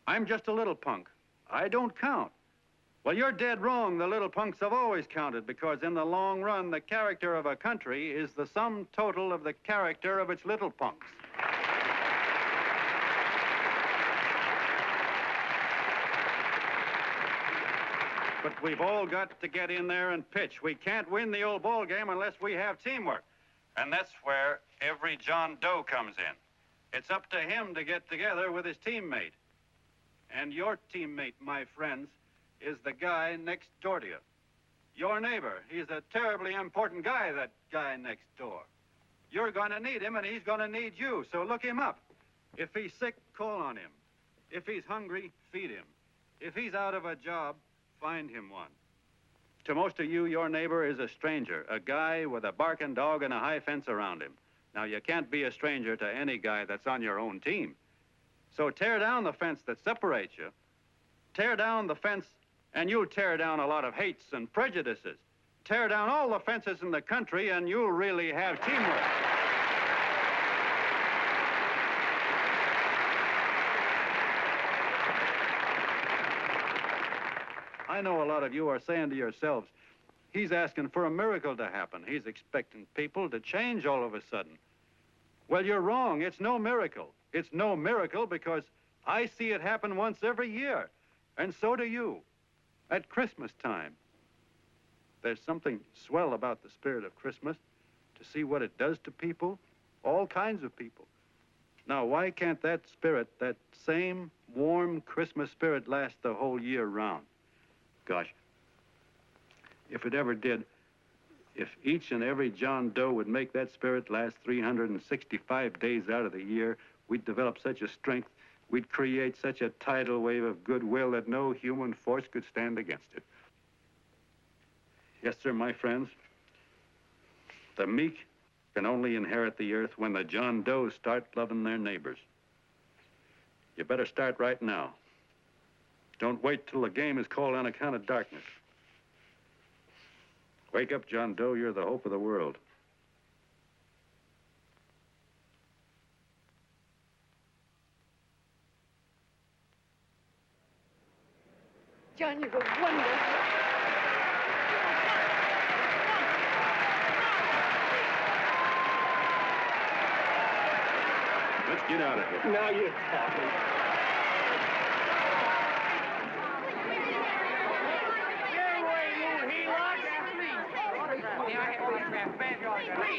I'm just a little punk. I don't count." Well, you're dead wrong. The little punks have always counted, because in the long run, the character of a country is the sum total of the character of its little punks. But we've all got to get in there and pitch. We can't win the old ball game unless we have teamwork. And that's where every John Doe comes in. It's up to him to get together with his teammate. And your teammate, my friends, is the guy next door to you. Your neighbor. He's a terribly important guy, that guy next door. You're going to need him, and he's going to need you, so look him up. If he's sick, call on him. If he's hungry, feed him. If he's out of a job, find him one. To most of you, your neighbor is a stranger, a guy with a barking dog and a high fence around him. Now, you can't be a stranger to any guy that's on your own team. So tear down the fence that separates you. Tear down the fence, and you'll tear down a lot of hates and prejudices. Tear down all the fences in the country, and you'll really have teamwork. I know a lot of you are saying to yourselves, he's asking for a miracle to happen. He's expecting people to change all of a sudden. Well, you're wrong. It's no miracle. It's no miracle because I see it happen once every year, and so do you, at Christmas time. There's something swell about the spirit of Christmas, to see what it does to people, all kinds of people. Now, why can't that spirit, that same warm Christmas spirit, last the whole year round? Gosh, if it ever did, if each and every John Doe would make that spirit last 365 days out of the year, we'd develop such a strength, we'd create such a tidal wave of goodwill that no human force could stand against it. Yes, sir, my friends. The meek can only inherit the earth when the John Does start loving their neighbors. You better start right now. Don't wait till the game is called on account of darkness. Wake up, John Doe. You're the hope of the world. John, you were wonderful. Let's get out of here. Now you're talking.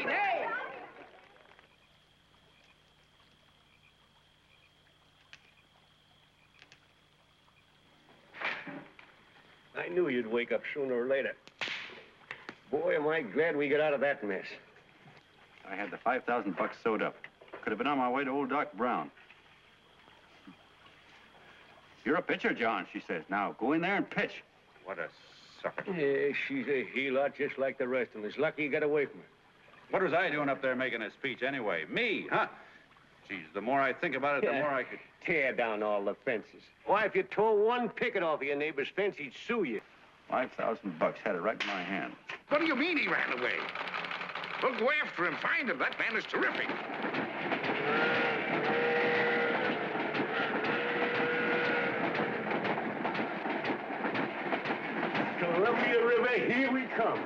Hey! I knew you'd wake up sooner or later. Boy, am I glad we got out of that mess. I had the $5,000 sewed up. Could have been on my way to old Doc Brown. You're a pitcher, John, she says. Now, go in there and pitch. What a sucker. Yeah, she's a heel-lot just like the rest of us. Lucky you got away from her. What was I doing up there making a speech anyway? Me, huh? Geez, the more I think about it, the more I could... Tear down all the fences. Why, if you tore one picket off of your neighbor's fence, he'd sue you. $5,000 had it right in my hand. What do you mean he ran away? We'll go after him, find him. That man is terrific. Columbia River, here we come.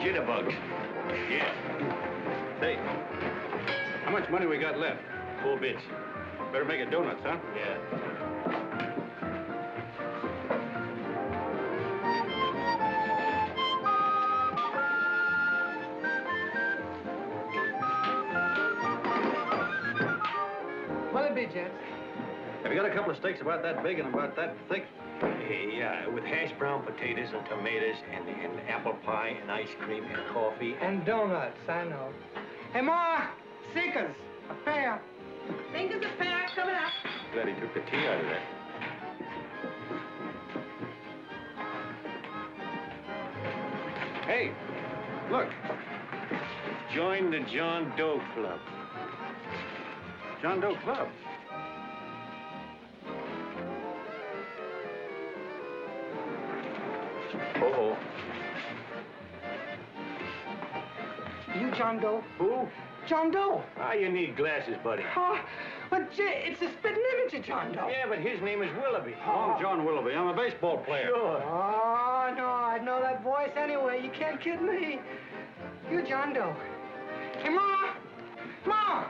Jitterbugs. Yeah. Say, how much money we got left? 4 bits. Better make it donuts, huh? Yeah. What'll it be, gents? Have you got a couple of steaks about that big and about that thick? Yeah, with hash brown potatoes and tomatoes and apple pie and ice cream and coffee. And donuts, I know. Hey, Ma, Seekers, a pair. Fingers a pair coming up. Glad he took the tea out of that. Hey, look. Join the John Doe Club. John Doe Club? Uh-oh. You John Doe? Who? John Doe. Ah, you need glasses, buddy. Oh, but gee, it's a spitting image of John Doe. Yeah, but his name is Willoughby. I'm John Willoughby. I'm a baseball player. Sure. Oh, no, I'd know that voice anyway. You can't kid me. You John Doe. Hey, Ma! Ma!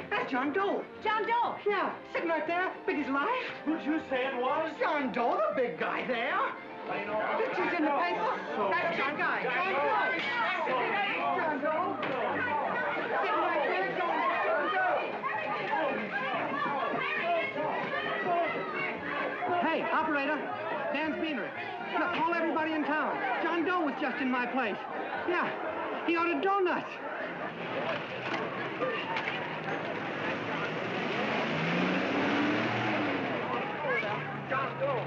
That's John Doe. John Doe. Yeah, sitting right there, big as life. Who'd you say it was? John Doe, the big guy there. Pictures in the paper. That's John Guy. John Doe. John Doe. Sitting right there, John Doe. Hey, operator. Dan's Beanery. Look, call everybody in town. John Doe was just in my place. Yeah, he ordered donuts. John Doe.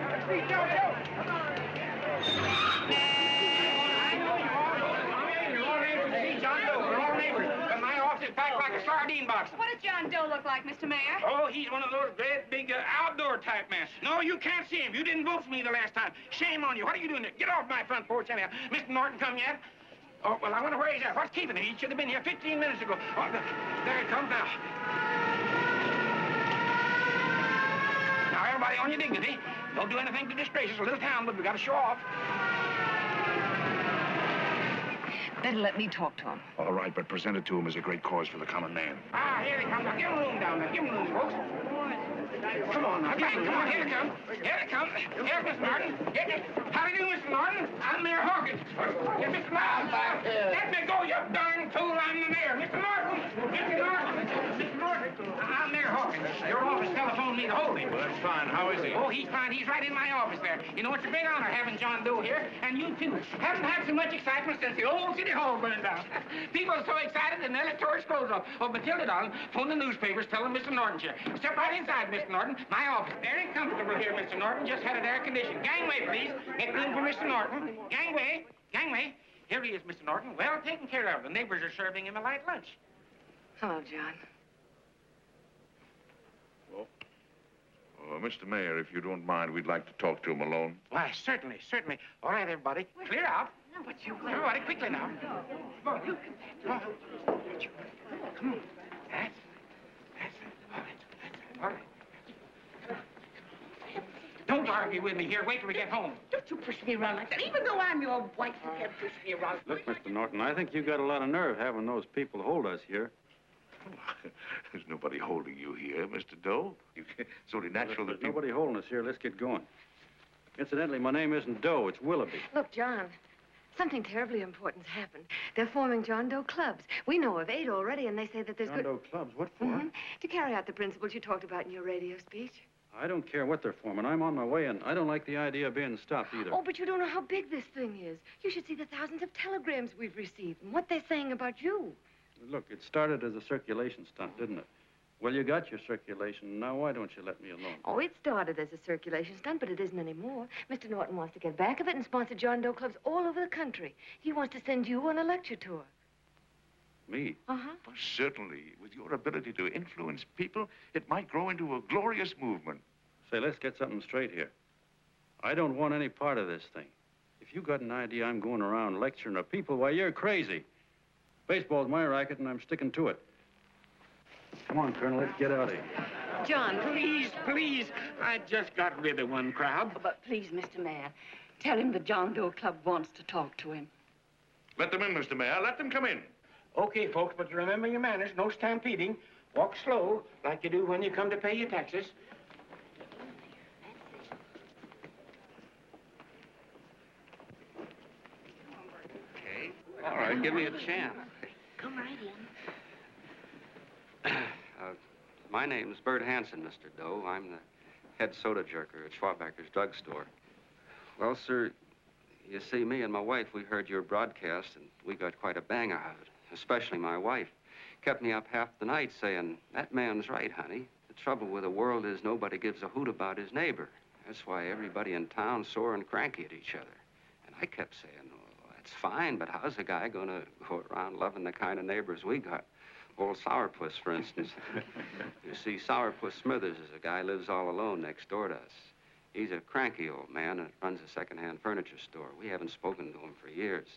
Let's see John Doe. Come on. I know you are. You're all neighbors to see John Doe. We're all neighbors. But my office is packed like a sardine box. What does John Doe look like, Mr. Mayor? Oh, he's one of those great big outdoor type men. No, you can't see him. You didn't vote for me the last time. Shame on you. What are you doing there? Get off my front porch anyhow. Mr. Norton come yet? Oh, well, I wonder where he's at. What's keeping him? He should have been here 15 minutes ago. Oh, there he comes now. Now, everybody on your dignity. Don't do anything to disgrace us. A little town, but we got to show off. Better let me talk to him. All right, but present it to him as a great cause for the common man. Ah, here they come. Now, give him room down there. Give him room, folks. Come on now. Come on. Here they come. Here they come. Here's Mr. Norton. How do you do, Mr. Norton? I'm Mayor Hawkins. Here's Mr. Norton. Let me go, you darn fool. I'm the mayor. Mr. Norton. Mr. Norton. Mr. Norton. I'm Mayor Hawkins. Your office telephoned me to hold him. Well, that's fine. How is he? Oh, he's fine. He's right in my office there. You know, it's a big honor having John Doe here, and you too. Haven't had so much excitement since the old city hall burned down. People are so excited and electoral scrolls off. Oh, Matilda, darling, phone the newspapers, tell them Mr. Norton's here. Step right inside, Mr. Norton. My office. Very comfortable here, Mr. Norton. Just had it air conditioned. Gangway, please. Make room for Mr. Norton. Gangway. Gangway. Here he is, Mr. Norton. Well taken care of. The neighbors are serving him a light lunch. Hello, John. Well, Mr. Mayor, if you don't mind, we'd like to talk to him alone. Why, certainly, certainly. All right, everybody. Clear out. Everybody, quickly now. Come on. Come on. Come on. That's it. All right. All right. don't argue with me here. Wait till we get home. Don't you push me around like that. Even though I'm your wife, you can't push me around. Look, Mr. Norton, I think you got a lot of nerve having those people hold us here. There's nobody holding you here, Mr. Doe. It's only natural that people... Nobody holding us here. Let's get going. Incidentally, my name isn't Doe. It's Willoughby. Look, John, something terribly important's happened. They're forming John Doe clubs. We know of 8 already, and they say that there's John Doe clubs? What for? To carry out the principles you talked about in your radio speech. I don't care what they're forming. I'm on my way, and I don't like the idea of being stopped either. Oh, but you don't know how big this thing is. You should see the thousands of telegrams we've received and what they're saying about you. Look, it started as a circulation stunt, didn't it? Well, you got your circulation. Now, why don't you let me alone? Oh, it started as a circulation stunt, but it isn't anymore. Mr. Norton wants to get back of it and sponsor John Doe clubs all over the country. He wants to send you on a lecture tour. Me? Uh-huh. Well, certainly. With your ability to influence people, it might grow into a glorious movement. Say, let's get something straight here. I don't want any part of this thing. If you got an idea I'm going around lecturing to people, why, you're crazy. Baseball's my racket, and I'm sticking to it. Come on, Colonel, let's get out of here. John, please, please. I just got rid of one crowd. But please, Mr. Mayor, tell him the John Doe Club wants to talk to him. Let them in, Mr. Mayor. Let them come in. Okay, folks, but remember your manners. No stampeding. Walk slow, like you do when you come to pay your taxes. Okay. All right, give me a chance. Come right in. My name's Bert Hanson, Mr. Doe. I'm the head soda jerker at Schwabacker's drugstore. Well, sir, you see, me and my wife, we heard your broadcast, and we got quite a bang out of it, especially my wife. Kept me up half the night saying, that man's right, honey. The trouble with the world is nobody gives a hoot about his neighbor. That's why everybody in town's sore and cranky at each other. And I kept saying, well, that's fine, but how's a guy going to go around loving the kind of neighbors we got? Old Sourpuss, for instance. You see, Sourpuss Smithers is a guy lives all alone next door to us. He's a cranky old man and runs a second-hand furniture store. We haven't spoken to him for years.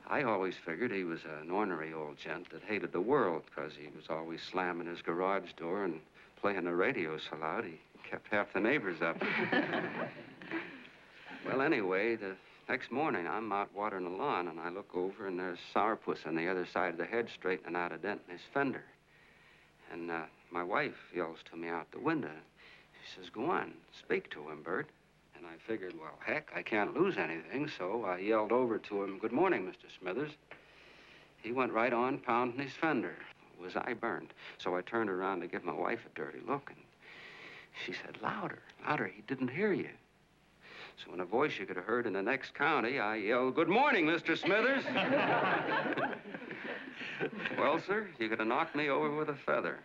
I always figured he was an ornery old gent that hated the world because he was always slamming his garage door and playing the radio so loud he kept half the neighbors up. Well, anyway, the next morning, I'm out watering the lawn, and I look over, and there's Sourpuss on the other side of the hedge straightening out a dent in his fender. And my wife yells to me out the window. She says, go on, speak to him, Bert. And I figured, well, heck, I can't lose anything, so I yelled over to him, good morning, Mr. Smithers. He went right on pounding his fender. Was I burned? So I turned around to give my wife a dirty look, and she said, louder, louder, he didn't hear you. So in a voice you could have heard in the next county, I yelled, good morning, Mr. Smithers. Well, sir, you could have knocked me over with a feather.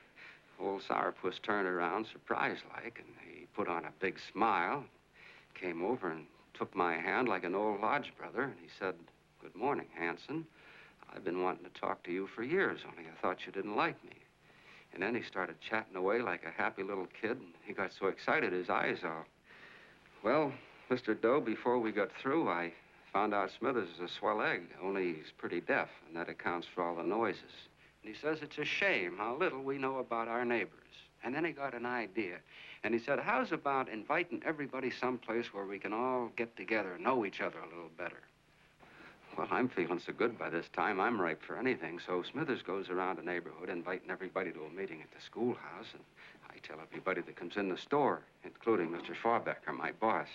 Old Sourpuss turned around, surprised-like, and he put on a big smile, came over and took my hand like an old lodge brother, and he said, good morning, Hanson. I've been wanting to talk to you for years, only I thought you didn't like me. And then he started chatting away like a happy little kid, and he got so excited his eyes all... Well, Mr. Doe, before we got through, I found out Smithers is a swell egg, only he's pretty deaf, and that accounts for all the noises. And he says it's a shame how little we know about our neighbors. And then he got an idea, and he said, how's about inviting everybody someplace where we can all get together and know each other a little better? Well, I'm feeling so good by this time, I'm ripe for anything, so Smithers goes around the neighborhood inviting everybody to a meeting at the schoolhouse, and I tell everybody that comes in the store, including Mr. Schwabacker, my boss.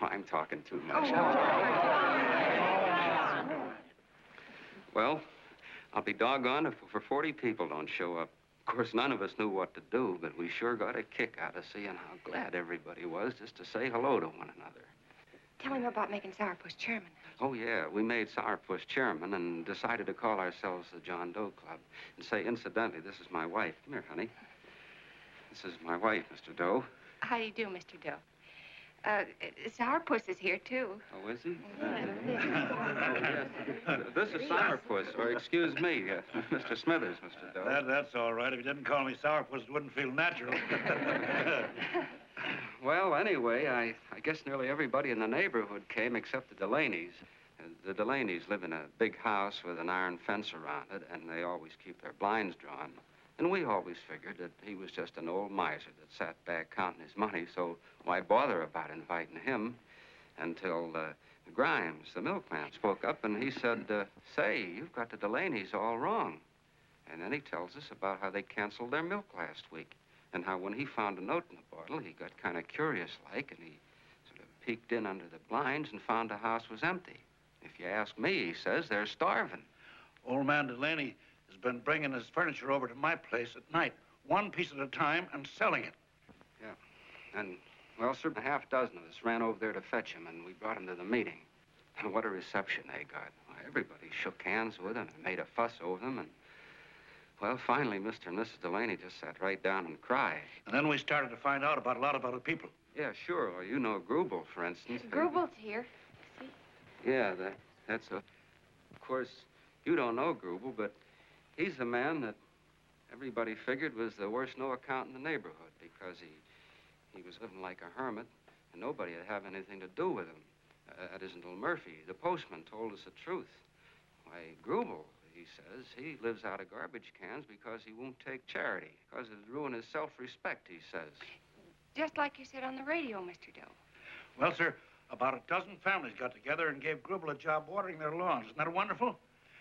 I'm talking too much. Well, I'll be doggone if over 40 people don't show up. Of course, none of us knew what to do, but we sure got a kick out of seeing how glad everybody was just to say hello to one another. Tell him about making Sourpuss chairman. Oh, yeah, we made Sourpuss chairman and decided to call ourselves the John Doe Club. And say, incidentally, this is my wife. Come here, honey. This is my wife, Mr. Doe. How do you do, Mr. Doe? Sourpuss is here, too. Oh, is he? This is Sourpuss, or excuse me, Mr. Smithers, Mr. Doe. That's all right. If you didn't call me Sourpuss, it wouldn't feel natural. Well, anyway, I guess nearly everybody in the neighborhood came except the Delaney's. The Delaney's live in a big house with an iron fence around it, and they always keep their blinds drawn. And we always figured that he was just an old miser that sat back counting his money, so why bother about inviting him? Until Grimes, the milkman, spoke up and he said, say, you've got the Delaney's all wrong. And then he tells us about how they canceled their milk last week and how when he found a note in the bottle, he got kind of curious-like and he sort of peeked in under the blinds and found the house was empty. If you ask me, he says, they're starving. Old man Delaney has been bringing his furniture over to my place at night, one piece at a time, and selling it. Yeah. And, well, sir, a half dozen of us ran over there to fetch him, and we brought him to the meeting. And what a reception they got. Why, everybody shook hands with him and made a fuss over them, and, well, finally, Mr. and Mrs. Delaney just sat right down and cried. And then we started to find out about a lot of other people. Yeah, sure. Well, you know Grubel, for instance. Grubel's here. See? Yeah, that's a... Of course, you don't know Grubel, but he's the man that everybody figured was the worst no-account in the neighborhood because he was living like a hermit and nobody would have anything to do with him. That isn't Little Murphy. The postman told us the truth. Why, Grubel, he says, he lives out of garbage cans because he won't take charity, because it'd ruin his self-respect, he says. Just like you said on the radio, Mr. Doe. Well, sir, about a dozen families got together and gave Grubel a job watering their lawns. Isn't that wonderful?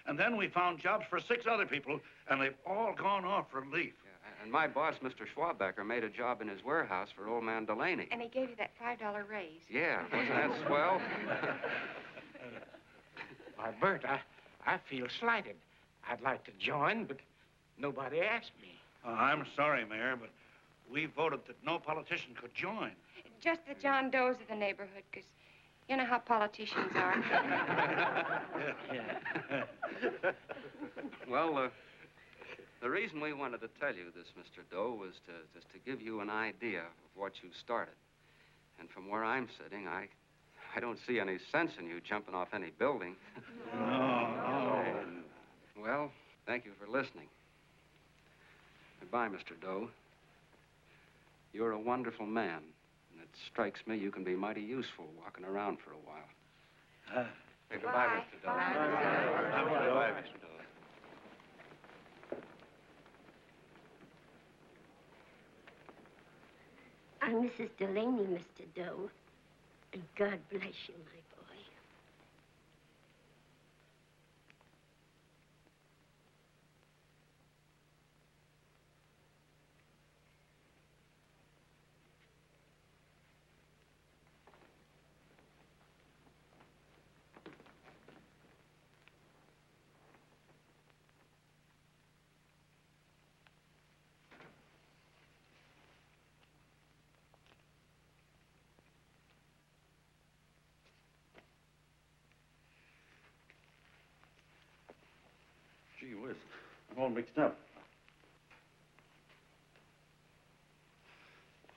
And then we found jobs for 6 other people, and they've all gone off relief. Yeah, and my boss, Mr. Schwabecker, made a job in his warehouse for old man Delaney. And he gave you that $5 raise. Yeah, wasn't that swell? Why, Bert, I feel slighted. I'd like to join, but nobody asked me. I'm sorry, Mayor, but we voted that no politician could join. Just the John Does of the neighborhood, because you know how politicians are. Well, the reason we wanted to tell you this, Mr. Doe, was just to give you an idea of what you've started. And from where I'm sitting, I don't see any sense in you jumping off any building. No. Well, thank you for listening. Goodbye, Mr. Doe. You're a wonderful man. And it strikes me you can be mighty useful walking around for a while. Hey, goodbye, Mr. Doe. Goodbye, Mr. Doe. I'm Mrs. Delaney, Mr. Doe. And God bless you, my boy. Gee whiz, I'm all mixed up.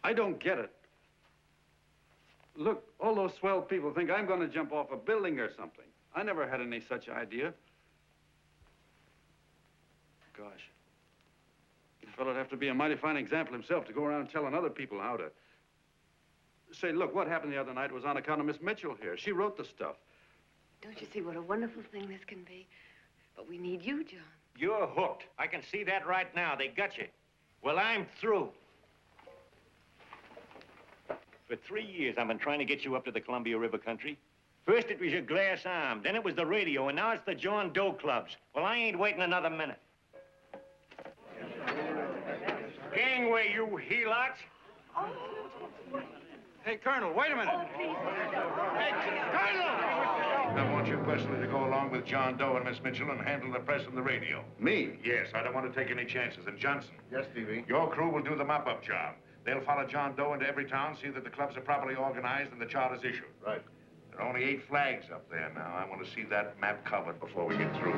I don't get it. Look, all those swell people think I'm going to jump off a building or something. I never had any such idea. Gosh. The fellow'd have to be a mighty fine example himself to go around telling other people how to... Say, look, what happened the other night was on account of Miss Mitchell here. She wrote the stuff. Don't you see what a wonderful thing this can be? But we need you, John. You're hooked. I can see that right now. They got you. Well, I'm through. For 3 years, I've been trying to get you up to the Columbia River country. First, it was your glass arm. Then it was the radio. And now it's the John Doe clubs. Well, I ain't waiting another minute. Gangway, you helots. Hey, Colonel, wait a minute. Hey, Colonel! I want you personally to go along with John Doe and Miss Mitchell and handle the press and the radio. Me? Yes, I don't want to take any chances. And Johnson. Yes, Stevie? Your crew will do the mop-up job. They'll follow John Doe into every town, see that the clubs are properly organized and the charters issued. Right. There are only 8 flags up there now. I want to see that map covered before we get through.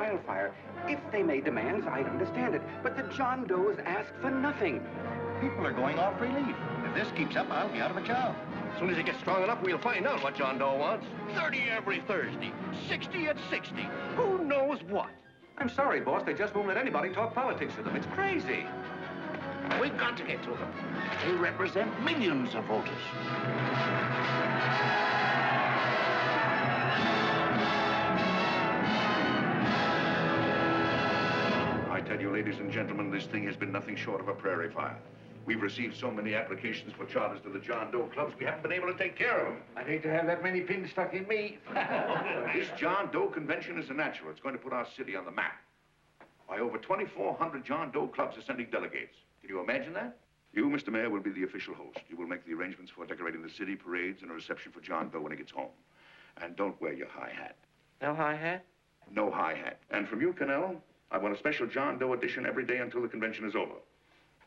wildfire. If they made demands, I'd understand it. But the John Does ask for nothing. People are going off relief. If this keeps up, I'll be out of a job. As soon as he gets strong enough, we'll find out what John Doe wants. 30 every Thursday, 60 at 60. Who knows what? I'm sorry, boss. They just won't let anybody talk politics to them. It's crazy. We've got to get to them. They represent millions of voters. I tell you, ladies and gentlemen, this thing has been nothing short of a prairie fire. We've received so many applications for charters to the John Doe clubs, we haven't been able to take care of them. I'd hate to have that many pins stuck in me. This John Doe convention is a natural. It's going to put our city on the map. Why, over 2,400 John Doe clubs are sending delegates. Can you imagine that? You, Mr. Mayor, will be the official host. You will make the arrangements for decorating the city, parades, and a reception for John Doe when he gets home. And don't wear your high hat. No high hat? No high hat. And from you, Cannell, I want a special John Doe edition every day until the convention is over.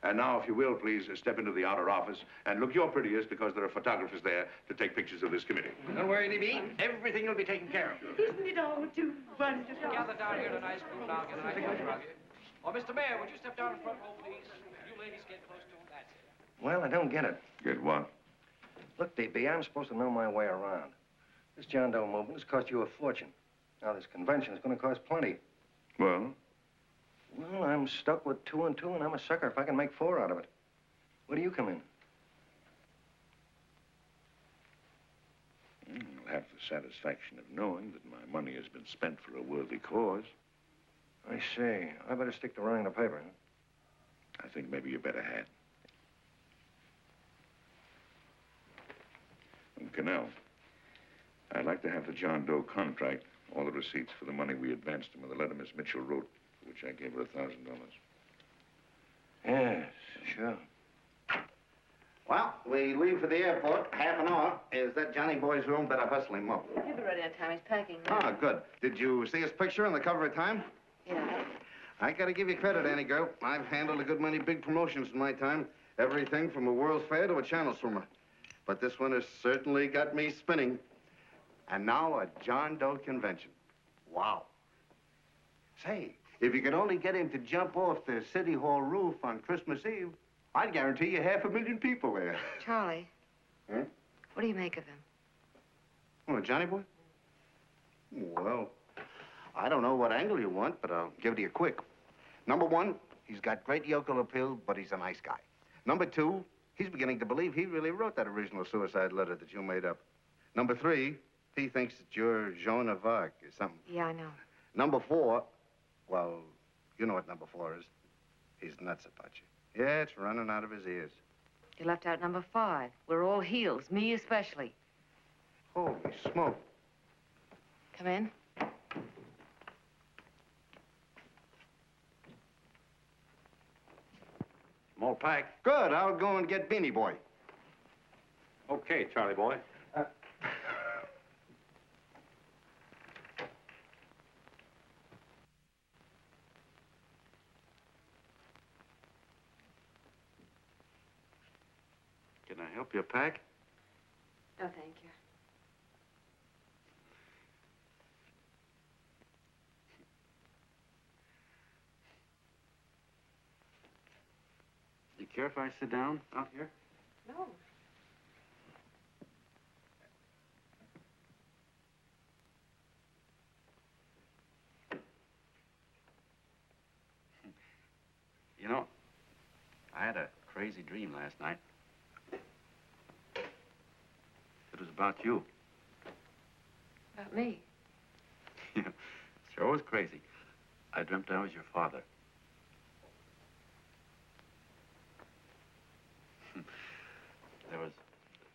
And now, if you will, please step into the outer office and look your prettiest because there are photographers there to take pictures of this committee. Don't worry, D.B. Everything will be taken care of. Isn't it all too wonderful? Gather down here in a nice group now. Get a nice picture of you. Oh, Mr. Mayor, would you step down in front row, please? You ladies get close to him. That's it. Well, I don't get it. Get what? Look, D.B., I'm supposed to know my way around. This John Doe movement has cost you a fortune. Now, this convention is going to cost plenty. Well? Well, I'm stuck with 2 and 2, and I'm a sucker if I can make 4 out of it. Where do you come in? I'll have the satisfaction of knowing that my money has been spent for a worthy cause. I see. I better stick to running the paper, huh? I think maybe you better had. And Cannell, I'd like to have the John Doe contract, all the receipts for the money we advanced him, and the letter Miss Mitchell wrote, for which I gave her $1,000. Yes, sure. Well, we leave for the airport. Half an hour. Is that Johnny boy's room? Better hustle him up. He'll be ready on time. He's packing. Ah, good. Did you see his picture on the cover of Time? Yeah. I gotta give you credit, Annie girl. I've handled a good many big promotions in my time. Everything from a World's Fair to a channel swimmer. But this one has certainly got me spinning. And now a John Doe convention. Wow. Say, if you could only get him to jump off the City Hall roof on Christmas Eve, I'd guarantee you 500,000 people there. Charlie. Huh? What do you make of him? Oh, Johnny boy? Well, I don't know what angle you want, but I'll give it to you quick. Number 1, he's got great yokel appeal, but he's a nice guy. Number 2, he's beginning to believe he really wrote that original suicide letter that you made up. Number 3, he thinks that you're Joan of Arc or something. Yeah, I know. Number 4, well, you know what number 4 is. He's nuts about you. Yeah, it's running out of his ears. You left out number 5. We're all heels, me especially. Holy smoke. Come in. I'm all packed. Good. I'll go and get Beanie Boy. Okay, Charlie boy. Can I help you pack? No, thank you. You care if I sit down out here? No. You know, I had a crazy dream last night. It was about you. About me? Sure was crazy. I dreamt I was your father.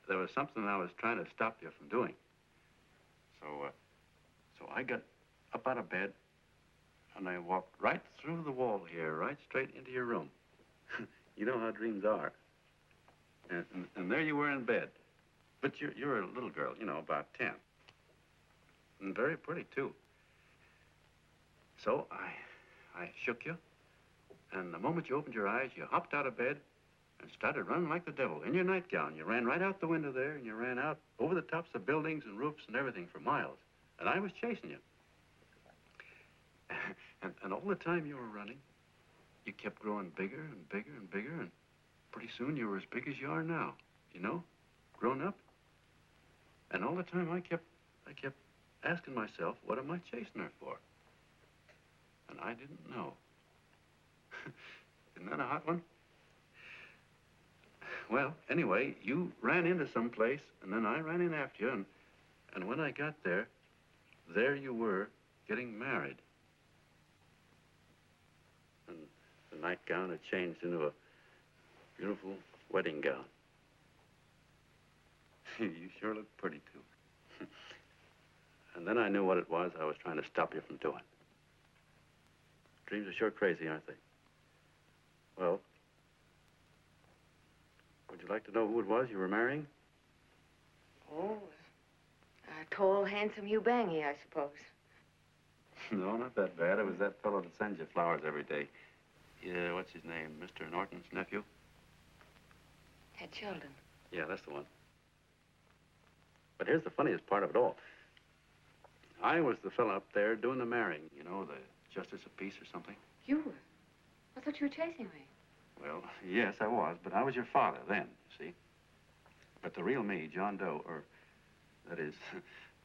There was something I was trying to stop you from doing. So I got up out of bed, and I walked right through the wall here, right straight into your room. You know how dreams are. And there you were in bed. But you're a little girl, you know, about 10. And very pretty, too. So I shook you, and the moment you opened your eyes, you hopped out of bed and started running like the devil in your nightgown. You ran right out the window there, and you ran out over the tops of buildings and roofs and everything for miles. And I was chasing you. And all the time you were running, you kept growing bigger and bigger and bigger, and pretty soon you were as big as you are now, you know, grown up. And all the time I kept asking myself, what am I chasing her for? And I didn't know. Isn't that a hot one? Well, anyway, you ran into some place, and then I ran in after you, and when I got there, there you were, getting married. And the nightgown had changed into a beautiful wedding gown. You sure look pretty, too. And then I knew what it was I was trying to stop you from doing. Dreams are sure crazy, aren't they? Well, would you like to know who it was you were marrying? Oh, a tall, handsome Ubangi, I suppose. No, not that bad. It was that fellow that sends you flowers every day. Yeah, what's his name? Mr. Norton's nephew? Ted Sheldon. Yeah, that's the one. But here's the funniest part of it all. I was the fellow up there doing the marrying, you know, the justice of peace or something. You were? I thought you were chasing me. Well, yes, I was, but I was your father then, you see. But the real me, John Doe, or that is,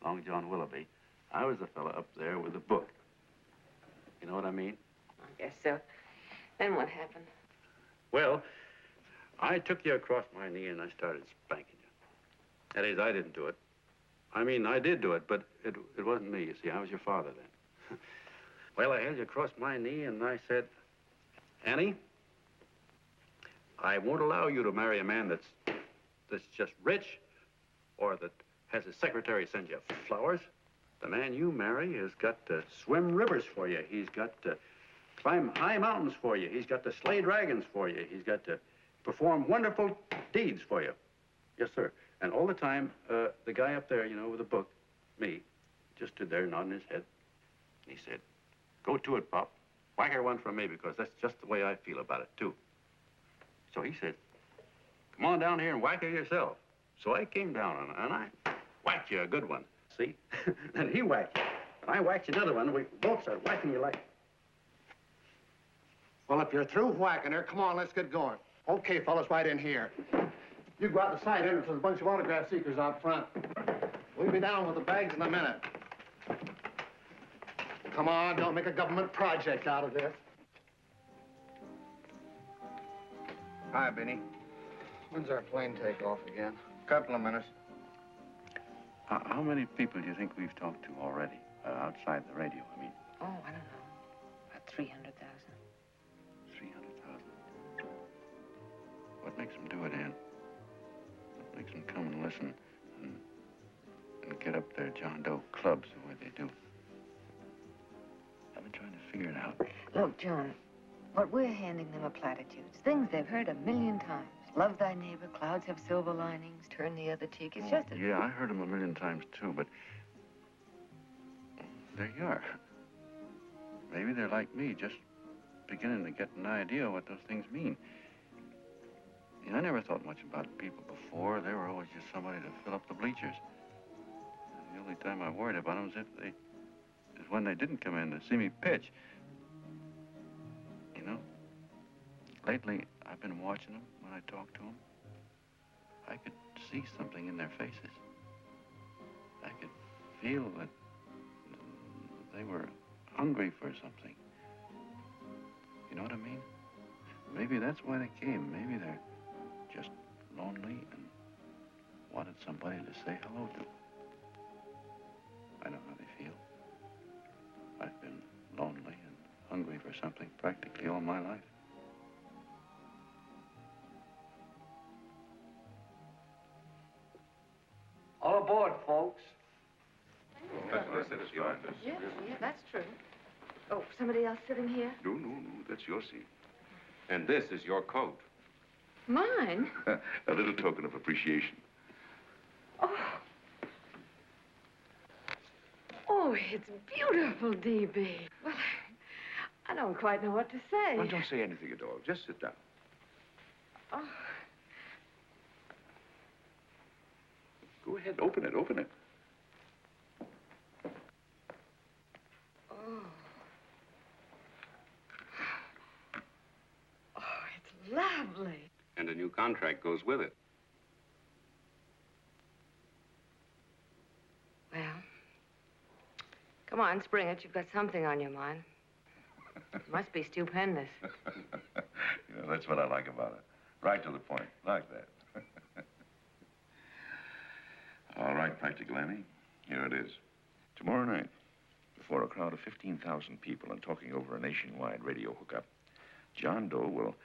Long John Willoughby, I was the fellow up there with the book. You know what I mean? I guess so. Then what happened? Well, I took you across my knee and I started spanking you. That is, I didn't do it. I mean, I did do it, but it wasn't me, you see. I was your father then. Well, I held you across my knee and I said, Annie, I won't allow you to marry a man that's just rich or that has his secretary send you flowers. The man you marry has got to swim rivers for you. He's got to climb high mountains for you. He's got to slay dragons for you. He's got to perform wonderful deeds for you. Yes, sir. And all the time, the guy up there, you know, with the book, me, just stood there nodding his head. And he said, go to it, Pop. Whack her one from me, because that's just the way I feel about it, too. So he said, come on down here and whack her yourself. So I came down and I whacked you a good one. See? And he whacked you. And I whacked you another one. We both started whacking you like... Well, if you're through whacking her, come on, let's get going. Okay, fellas, right in here. You go out the side entrance. There's a bunch of autograph seekers out front. We'll be down with the bags in a minute. Come on, don't make a government project out of this. Hi, Benny. When's our plane take off again? Couple of minutes. How many people do you think we've talked to already, outside the radio, I mean? Oh, I don't know. About 300,000. 300,000. What makes them do it, Ann? What makes them come and listen and get up their John Doe clubs the way they do? I've been trying to figure it out. Look, John, what we're handing them are platitudes. Things they've heard 1,000,000 times. Love thy neighbor, clouds have silver linings, turn the other cheek. It's just a... Yeah, I heard them 1,000,000 times, too, but... there you are. Maybe they're like me, just beginning to get an idea what those things mean. You know, I never thought much about people before. They were always just somebody to fill up the bleachers. And the only time I worried about them is when they didn't come in to see me pitch. You know, lately I've been watching them when I talk to them. I could see something in their faces. I could feel that they were hungry for something. You know what I mean? Maybe that's why they came. Maybe they're just lonely and wanted somebody to say hello to. I know how they feel. I've been lonely and hungry for something practically all my life. All aboard, folks. That's what I said, it's yours. Yeah, that's true. Oh, somebody else sitting here? No, that's your seat. And this is your coat. Mine? A little token of appreciation. Oh, it's beautiful, D.B. Well, I don't quite know what to say. Well, don't say anything at all. Just sit down. Oh. Go ahead, open it. Oh. contract goes with it. Well, come on, spring it. You've got something on your mind. It must be stupendous. You know, that's what I like about it. Right to the point, like that. All right, Practical Annie, here it is. Tomorrow night, before a crowd of 15,000 people and talking over a nationwide radio hookup, John Doe will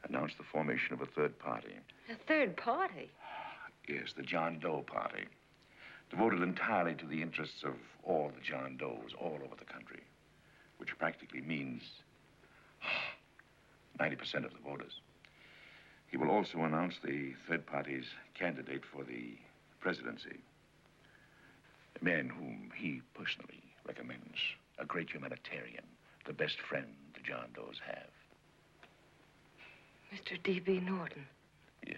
announce the formation of a third party. A third party? Yes, the John Doe Party. Devoted entirely to the interests of all the John Does all over the country, which practically means 90% of the voters. He will also announce the third party's candidate for the presidency. A man whom he personally recommends, a great humanitarian, the best friend the John Does have. Mr. D.B. Norton. Yes.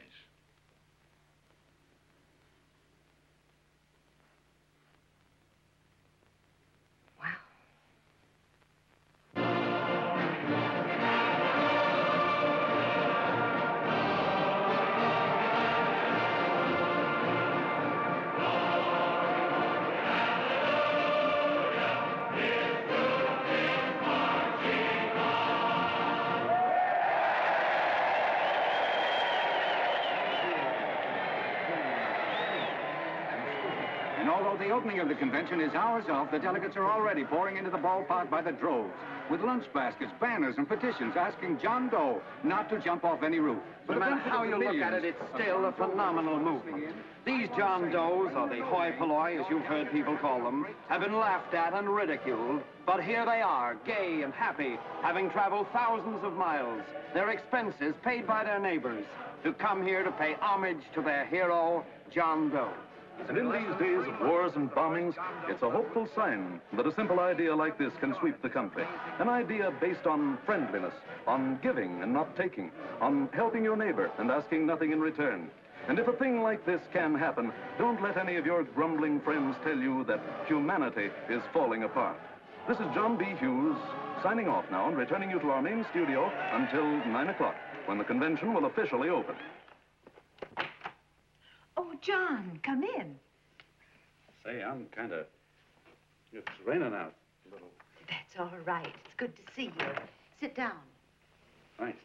And although the opening of the convention is hours off, the delegates are already pouring into the ballpark by the droves, with lunch baskets, banners, and petitions asking John Doe not to jump off any roof. No matter how you look at it, it's still a phenomenal movement. These John Does, or the hoi polloi, as you've heard people call them, have been laughed at and ridiculed, but here they are, gay and happy, having traveled thousands of miles, their expenses paid by their neighbors, to come here to pay homage to their hero, John Doe. And in these days of wars and bombings, it's a hopeful sign that a simple idea like this can sweep the country. An idea based on friendliness, on giving and not taking, on helping your neighbor and asking nothing in return. And if a thing like this can happen, don't let any of your grumbling friends tell you that humanity is falling apart. This is John B. Hughes, signing off now and returning you to our main studio until 9 o'clock, when the convention will officially open. Oh, John, come in. Say, I'm kind of... It's raining out a little. That's all right. It's good to see you. Sit down. Thanks.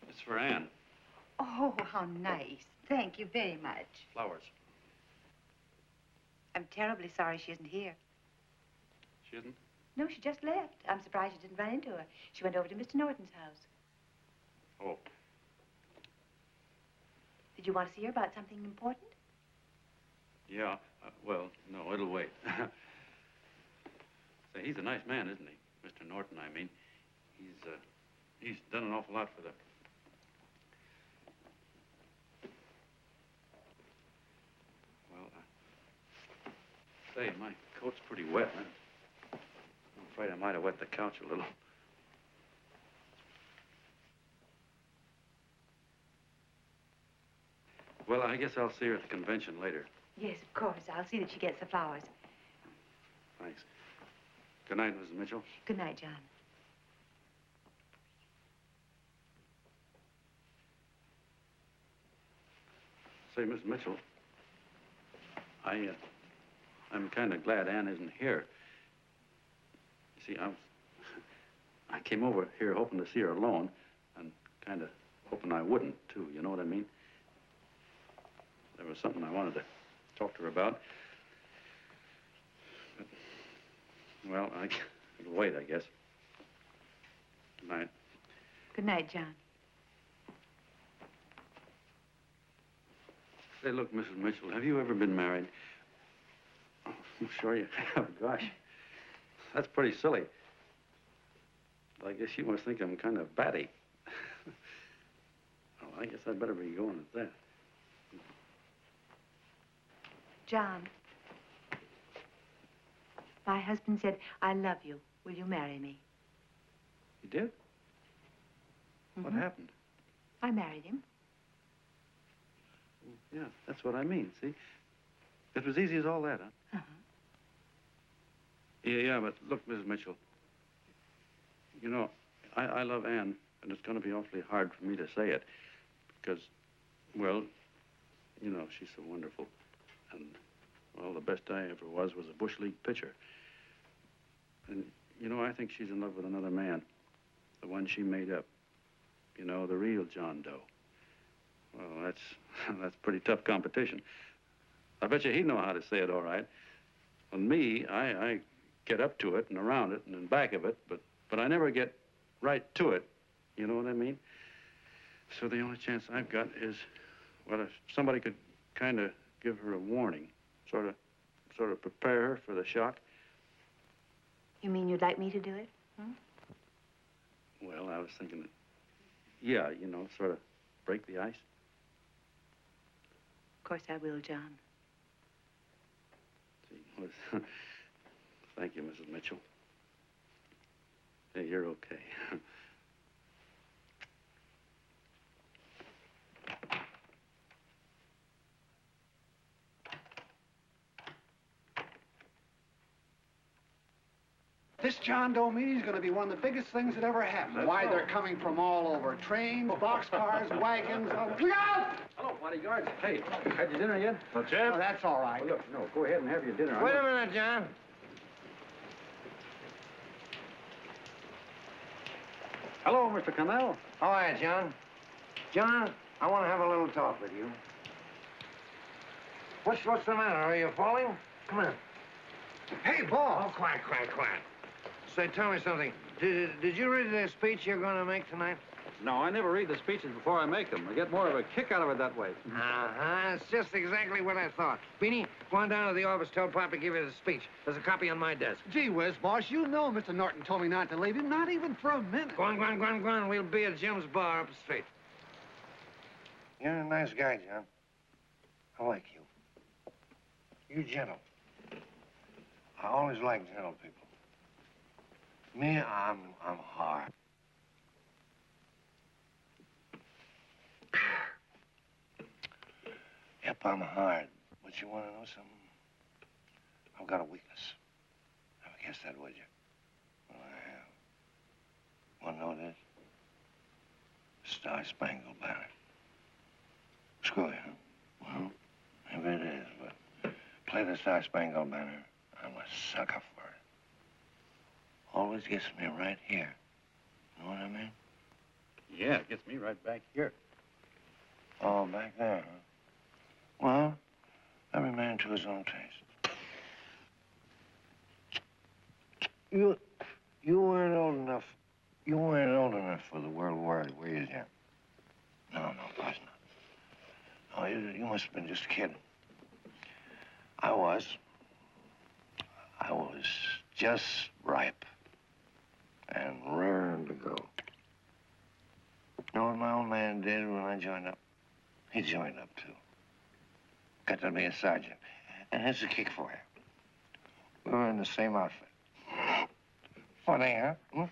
It's for Anne. Oh, how nice. Thank you very much. Flowers. I'm terribly sorry she isn't here. She isn't? No, she just left. I'm surprised you didn't run into her. She went over to Mr. Norton's house. Oh. Did you want to see her about something important? Yeah. Well, no, it'll wait. Say, he's a nice man, isn't he? Mr. Norton, I mean. He's done an awful lot for the... Say, my coat's pretty wet, man. I'm afraid I might have wet the couch a little. Well, I guess I'll see her at the convention later. Yes, of course. I'll see that she gets the flowers. Thanks. Good night, Mrs. Mitchell. Good night, John. Say, Miss Mitchell, I'm kind of glad Anne isn't here. You see, I came over here hoping to see her alone, and kind of hoping I wouldn't, too, you know what I mean? There was something I wanted to talk to her about. But, well, it'll wait, I guess. Good night. Good night, John. Say, look, Mrs. Mitchell, have you ever been married? Oh, I'm sure you have. Gosh, that's pretty silly. But I guess you must think I'm kind of batty. Well, I guess I'd better be going at that. John, my husband said, I love you. Will you marry me? You did? What happened? I married him. Yeah, that's what I mean, see? It was easy as all that, huh? Uh-huh. Yeah, but look, Mrs. Mitchell. You know, I love Anne, and it's going to be awfully hard for me to say it because, well, you know, she's so wonderful. And, well, the best I ever was a Bush League pitcher. And, you know, I think she's in love with another man, the one she made up. You know, the real John Doe. Well, that's pretty tough competition. I bet you he'd know how to say it all right. And me, I get up to it and around it and in back of it, but I never get right to it. You know what I mean? So the only chance I've got is, well, if somebody could kind of give her a warning, sort of prepare her for the shock. You mean you'd like me to do it? Hmm? Well, I was thinking that, yeah, you know, sort of break the ice. Of course I will, John. See, well, thank you, Mrs. Mitchell. Hey, you're okay. This John Doe meeting is going to be one of the biggest things that ever happened. Why, they're coming from all over. Trains, boxcars, wagons. Look out! Hello, bodyguard. Hey, had your dinner yet? Well, Jeff? Oh, that's all right. Well, look, no, go ahead and have your dinner. Wait a minute, John. Hello, Mr. Connell. How are you, John? John, I want to have a little talk with you. What's the matter? Are you falling? Come here. Hey, boss. Oh, quiet. Say, tell me something. Did you read the speech you're going to make tonight? No, I never read the speeches before I make them. I get more of a kick out of it that way. Uh-huh. It's just exactly what I thought. Beanie, go on down to the office, tell Pop to give you the speech. There's a copy on my desk. Gee whiz, boss, you know Mr. Norton told me not to leave him, not even for a minute. Go on. We'll be at Jim's bar up the street. You're a nice guy, John. I like you. You're gentle. I always like gentle people. Me, I'm hard. Yep, I'm hard. But you want to know something? I've got a weakness. Never guess that, would you? Well, I have. Want to know what it is? Star-Spangled Banner. Screw you, huh? Well, maybe it is, but play the Star-Spangled Banner. I'm a sucker for it. Always gets me right here. Know what I mean? Yeah, it gets me right back here. Oh, back there, huh? Well, every man to his own taste. You weren't old enough. You weren't old enough for the World War, were you, Jim? No, of course not. No, you must have been just kidding. I was just ripe and raring to go. You know what my old man did when I joined up? He joined up, too. Got to be a sergeant. And here's a kick for you. We were in the same outfit. Funny, huh? Hmm?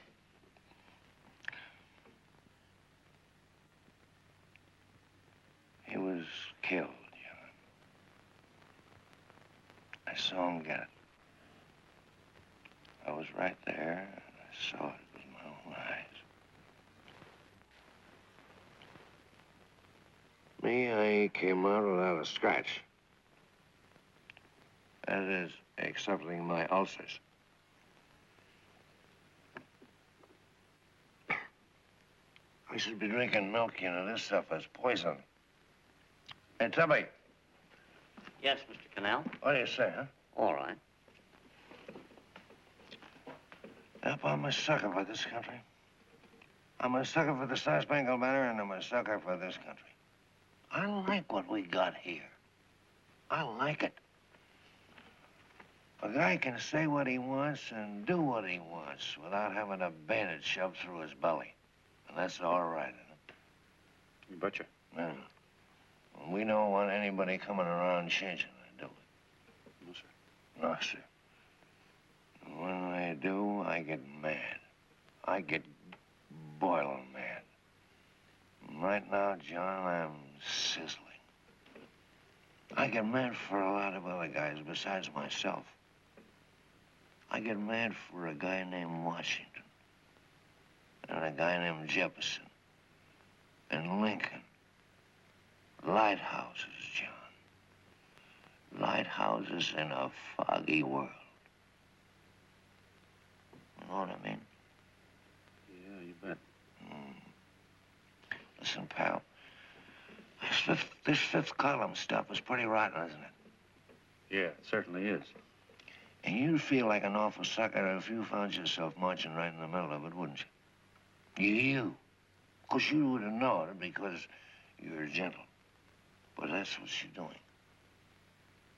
He was killed, John. I saw him get it. I was right there, and I saw it with my own eyes. Me, I came out without a scratch. That is, excepting my ulcers. I should be drinking milk, you know. This stuff is poison. Hey, Tubby. Yes, Mr. Connell? What do you say, huh? All right. Yep, I'm a sucker for this country. I'm a sucker for the Star-Spangled Banner, and I'm a sucker for this country. I like what we got here. I like it. A guy can say what he wants and do what he wants without having a bayonet shoved through his belly. And that's all right, isn't it? You betcha. Yeah. Well, we don't want anybody coming around changing it, do we? No, sir. No, sir. And when they do, I get mad. I get boiling mad. right now, John, I'm sizzling. I get mad for a lot of other guys besides myself. I get mad for a guy named Washington, and a guy named Jefferson, and Lincoln. Lighthouses, John. Lighthouses in a foggy world. You know what I mean? Yeah, you bet. Listen, pal, this fifth column stuff is pretty rotten, isn't it? Yeah, it certainly is. And you'd feel like an awful sucker if you found yourself marching right in the middle of it, wouldn't you? You. Of course, you would have known it because you're gentle. But that's what you're doing.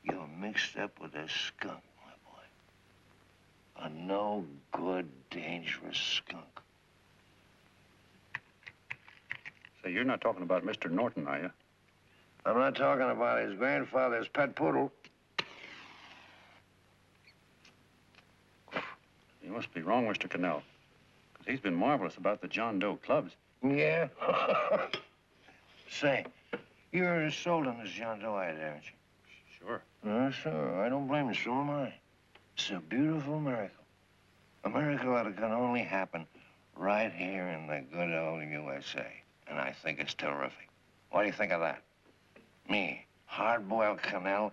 You're mixed up with a skunk, my boy. A no-good, dangerous skunk. Say, you're not talking about Mr. Norton, are you? I'm not talking about his grandfather's pet poodle. You must be wrong, Mr. Cannell. Because he's been marvelous about the John Doe clubs. Yeah? Say, you're sold on this John Doe idea, aren't you? Sure. Sure. I don't blame you. So am I. It's a beautiful miracle. A miracle that can only happen right here in the good old USA. And I think it's terrific. What do you think of that? Me, hard-boiled Cannell,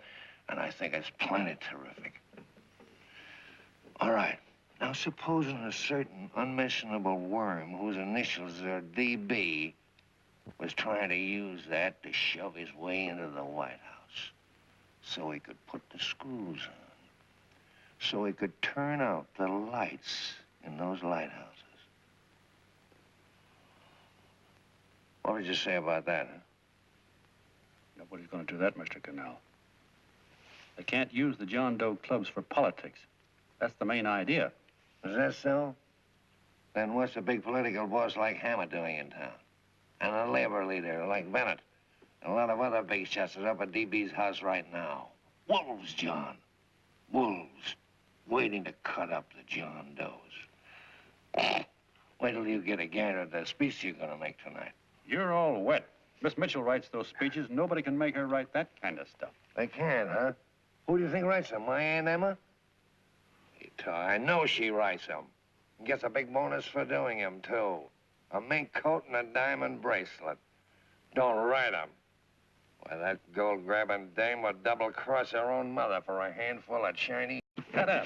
and I think it's plenty terrific. All right. Now, supposing a certain unmentionable worm whose initials are DB was trying to use that to shove his way into the White House so he could put the screws on, so he could turn out the lights in those lighthouses. What would you say about that, huh? Nobody's going to do that, Mr. Cannell. They can't use the John Doe clubs for politics. That's the main idea. Is that so? Then what's a big political boss like Hammett doing in town? And a labor leader like Bennett? And a lot of other big shots are up at DB's house right now. Wolves, John. Wolves. Waiting to cut up the John Does. Wait till you get a gander at the speech you're going to make tonight. You're all wet. Miss Mitchell writes those speeches. Nobody can make her write that kind of stuff. They can't, huh? Who do you think writes them? My Aunt Emma? I know she writes them. And gets a big bonus for doing them, too. A mink coat and a diamond bracelet. Don't write them. Why, that gold-grabbing dame would double-cross her own mother for a handful of Chinese. Shut up.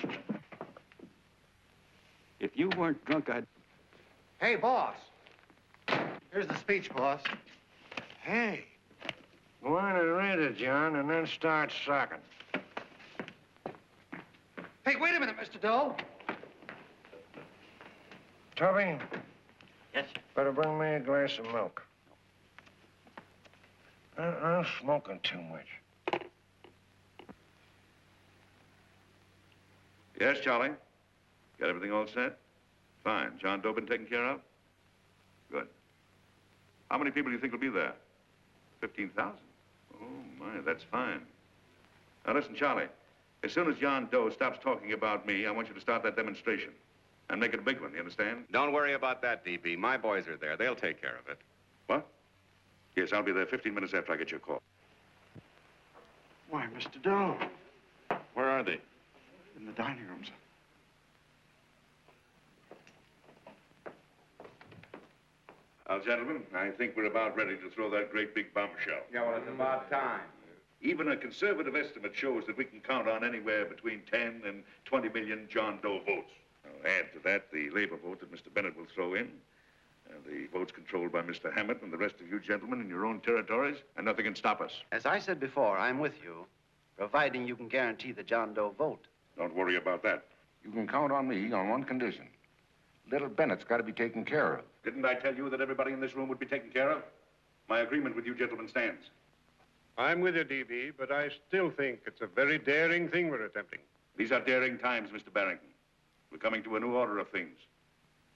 If you weren't drunk, I'd... Hey, boss. Here's the speech, boss. Hey. Go on and read it, John, and then start sucking. Hey, wait a minute, Mr. Doe. Tubby? Yes, sir. Better bring me a glass of milk. I'm smoking too much. Yes, Charlie? Got everything all set? Fine. John Doe been taken care of? Good. How many people do you think will be there? 15,000? Oh, my, that's fine. Now, listen, Charlie. As soon as John Doe stops talking about me, I want you to start that demonstration. And make it a big one, you understand? Don't worry about that, DB. My boys are there. They'll take care of it. What? Yes, I'll be there 15 minutes after I get your call. Why, Mr. Doe. Where are they? In the dining room, sir. Now, gentlemen, I think we're about ready to throw that great big bombshell. Yeah, well, it's about time. Even a conservative estimate shows that we can count on anywhere between 10 and 20 million John Doe votes. Now, add to that the labor vote that Mr. Bennett will throw in, and the votes controlled by Mr. Hammett and the rest of you gentlemen in your own territories, and nothing can stop us. As I said before, I'm with you, providing you can guarantee the John Doe vote. Don't worry about that. You can count on me on one condition. Little Bennett's got to be taken care of. Didn't I tell you that everybody in this room would be taken care of? My agreement with you gentlemen stands. I'm with you, DB, but I still think it's a very daring thing we're attempting. These are daring times, Mr. Barrington. We're coming to a new order of things.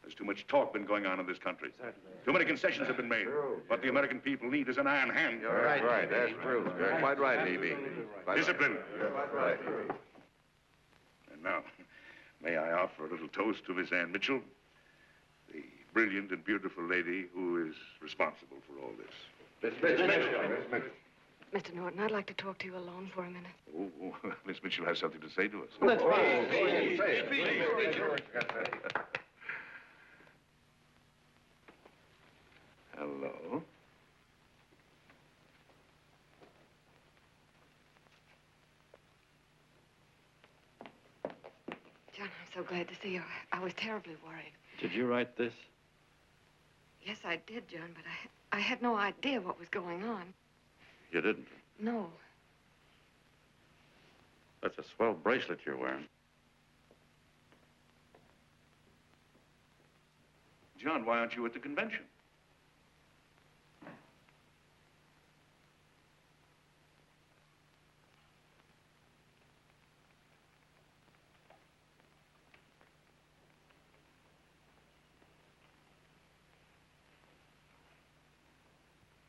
There's too much talk been going on in this country. Too many concessions have been made. What the American people need is an iron hand. You're right. That's true. You're quite right, DB. Discipline. Right. And now, may I offer a little toast to Miss Ann Mitchell, the brilliant and beautiful lady who is responsible for all this. Mr. Norton, I'd like to talk to you alone for a minute. Oh, Miss Mitchell has something to say to us. That's fine. Hello. John, I'm so glad to see you. I was terribly worried. Did you write this? Yes, I did, John, but I had no idea what was going on. You didn't. No. That's a swell bracelet you're wearing. John, why aren't you at the convention?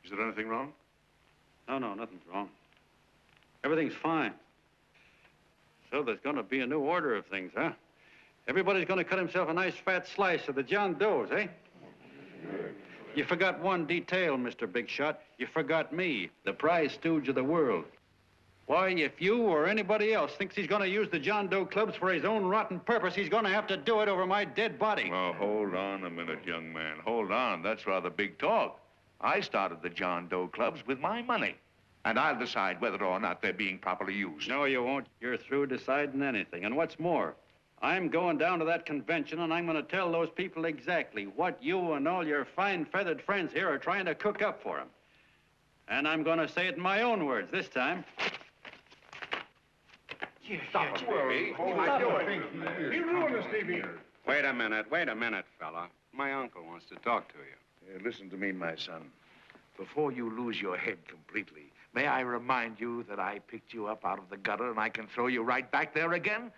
Is there anything wrong? No, nothing's wrong. Everything's fine. So there's going to be a new order of things, huh? Everybody's going to cut himself a nice fat slice of the John Does, eh? You forgot one detail, Mr. Big Shot. You forgot me, the prize stooge of the world. Why, if you or anybody else thinks he's going to use the John Doe clubs for his own rotten purpose, he's going to have to do it over my dead body. Oh, hold on a minute, young man. Hold on. That's rather big talk. I started the John Doe clubs with my money. And I'll decide whether or not they're being properly used. No, you won't. You're through deciding anything. And what's more, I'm going down to that convention, and I'm going to tell those people exactly what you and all your fine feathered friends here are trying to cook up for them. And I'm going to say it in my own words this time. Stop it, baby. You ruined us, Stevie. Wait a minute, fella. My uncle wants to talk to you. Listen to me, my son. Before you lose your head completely, may I remind you that I picked you up out of the gutter and I can throw you right back there again?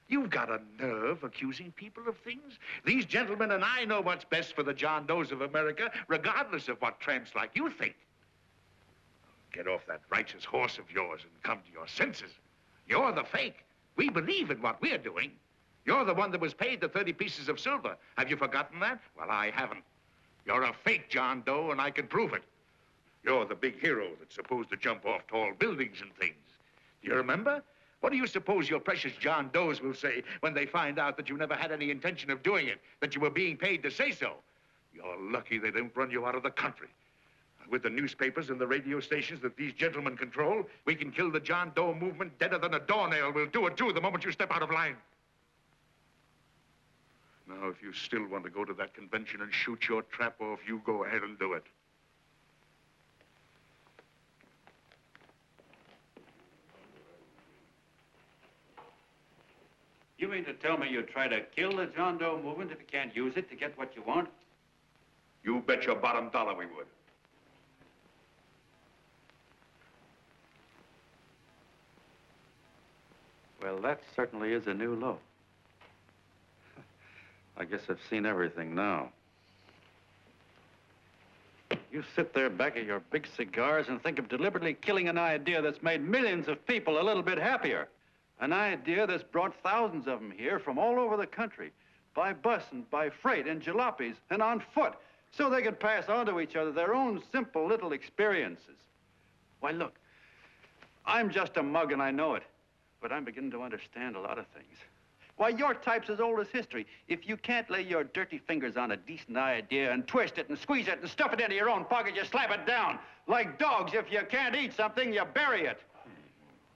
You've got a nerve accusing people of things. These gentlemen and I know what's best for the John Does of America, regardless of what tramps like you think. Get off that righteous horse of yours and come to your senses. You're the fake. We believe in what we're doing. You're the one that was paid the 30 pieces of silver. Have you forgotten that? Well, I haven't. You're a fake John Doe, and I can prove it. You're the big hero that's supposed to jump off tall buildings and things. Do you remember? What do you suppose your precious John Does will say when they find out that you never had any intention of doing it, that you were being paid to say so? You're lucky they don't run you out of the country. With the newspapers and the radio stations that these gentlemen control, we can kill the John Doe movement deader than a doornail. We'll do it, too, the moment you step out of line. Now, if you still want to go to that convention and shoot your trap off, you go ahead and do it. You mean to tell me you'd try to kill the John Doe movement if you can't use it to get what you want? You bet your bottom dollar we would. Well, that certainly is a new low. I guess I've seen everything now. You sit there back of your big cigars and think of deliberately killing an idea that's made millions of people a little bit happier. An idea that's brought thousands of them here from all over the country, by bus and by freight and jalopies and on foot, so they could pass on to each other their own simple little experiences. Why, look, I'm just a mug and I know it, but I'm beginning to understand a lot of things. Why, your type's as old as history. If you can't lay your dirty fingers on a decent idea and twist it and squeeze it and stuff it into your own pocket, you slap it down. Like dogs, if you can't eat something, you bury it.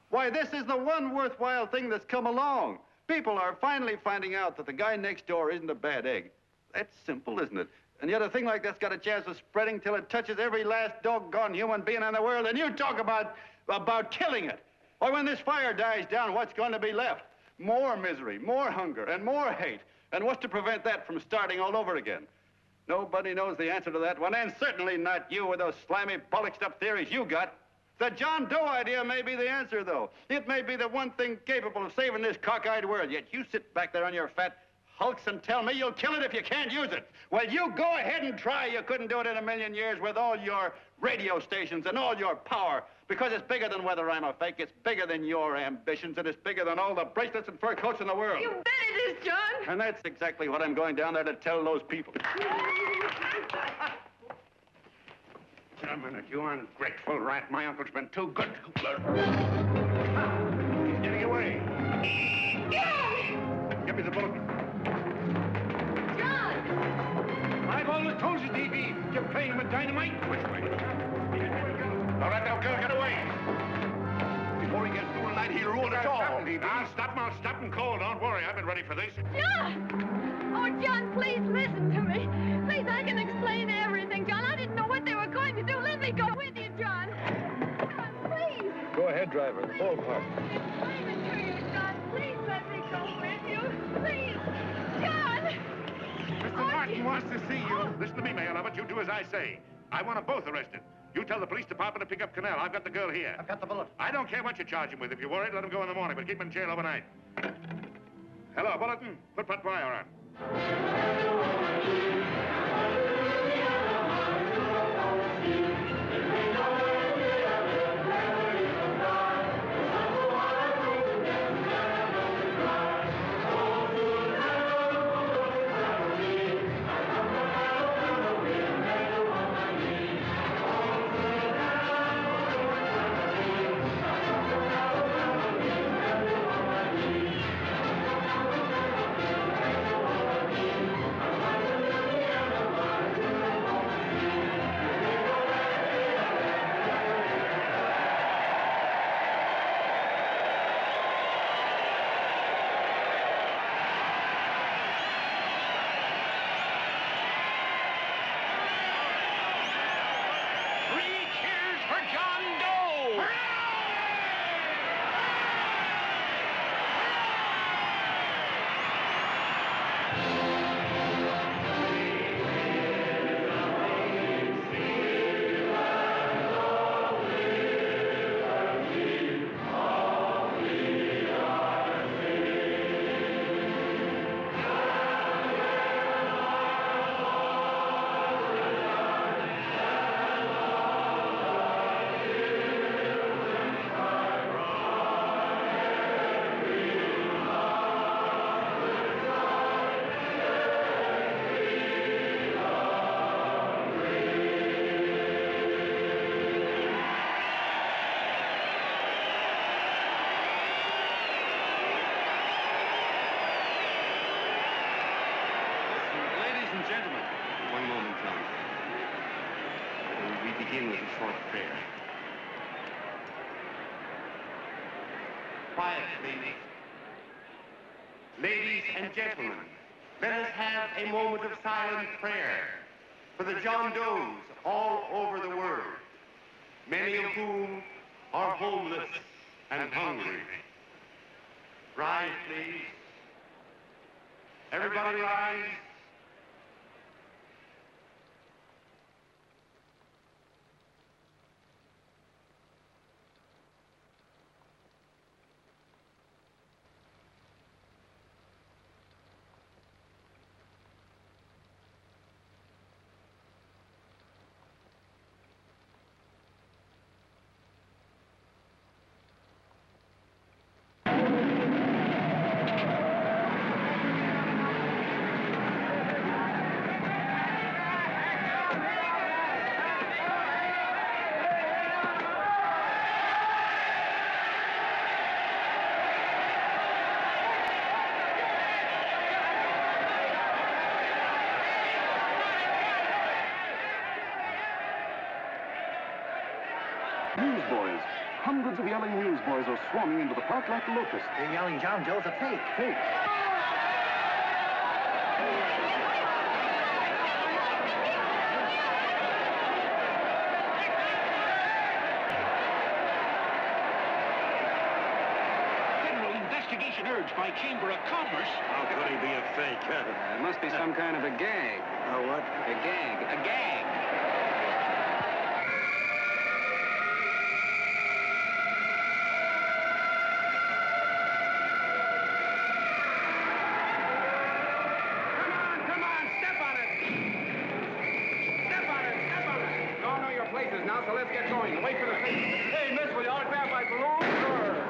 Why, this is the one worthwhile thing that's come along. People are finally finding out that the guy next door isn't a bad egg. That's simple, isn't it? And yet a thing like that's got a chance of spreading till it touches every last doggone human being in the world, and you talk about killing it. Why, when this fire dies down, what's going to be left? More misery, more hunger, and more hate. And what's to prevent that from starting all over again? Nobody knows the answer to that one, and certainly not you with those slimy, bollocked-up theories you got. The John Doe idea may be the answer, though. It may be the one thing capable of saving this cockeyed world, yet you sit back there on your fat, hulks and tell me you'll kill it if you can't use it. Well, you go ahead and try. You couldn't do it in a million years with all your radio stations and all your power. Because it's bigger than whether I'm a fake. It's bigger than your ambitions, and it's bigger than all the bracelets and fur coats in the world. You bet it is, John. And that's exactly what I'm going down there to tell those people. Wait a minute, you ungrateful rat. My uncle's been too good to learn. He's getting away. Give me the bullet. John! I've always told you, D.B., you're playing with dynamite. Which way? All right, now, girl, get away. Before he gets through tonight, he'll ruin us all. I'll stop him cold. Don't worry, I've been ready for this. John! Oh, John, please listen to me. Please, I can explain everything, John. I didn't know what they were going to do. Let me go with you, John. John, please. Go ahead, driver. Ballpark. Explain it to you, John. Please let me go with you. Please. John! Mr. Martin wants to see you. Listen to me, Mayor Lovett. You do as I say. I want them both arrested. You tell the police department to pick up Cannell. I've got the girl here. I've got the bullet. I don't care what you charge him with. If you're worried, let him go in the morning, but keep him in jail overnight. Hello, Bulletin. Put Pat Pryor on. Gentlemen, one moment, John. We begin with a short prayer. Quiet, please. Ladies and gentlemen, let us have a moment of silent prayer for the John Does all over the world, many of whom are homeless and hungry. Rise, please. Everybody rise. Newsboys. Hundreds of yelling newsboys are swarming into the park like locusts. They're yelling John Doe's a fake. Fake. Federal investigation urged by Chamber of Commerce. How could he be a fake? It must be some kind of a gag. A what? A gag. A gag. now, so let's get going. Wait for the paper. Hey, miss, will you autograph my balloon? Sure.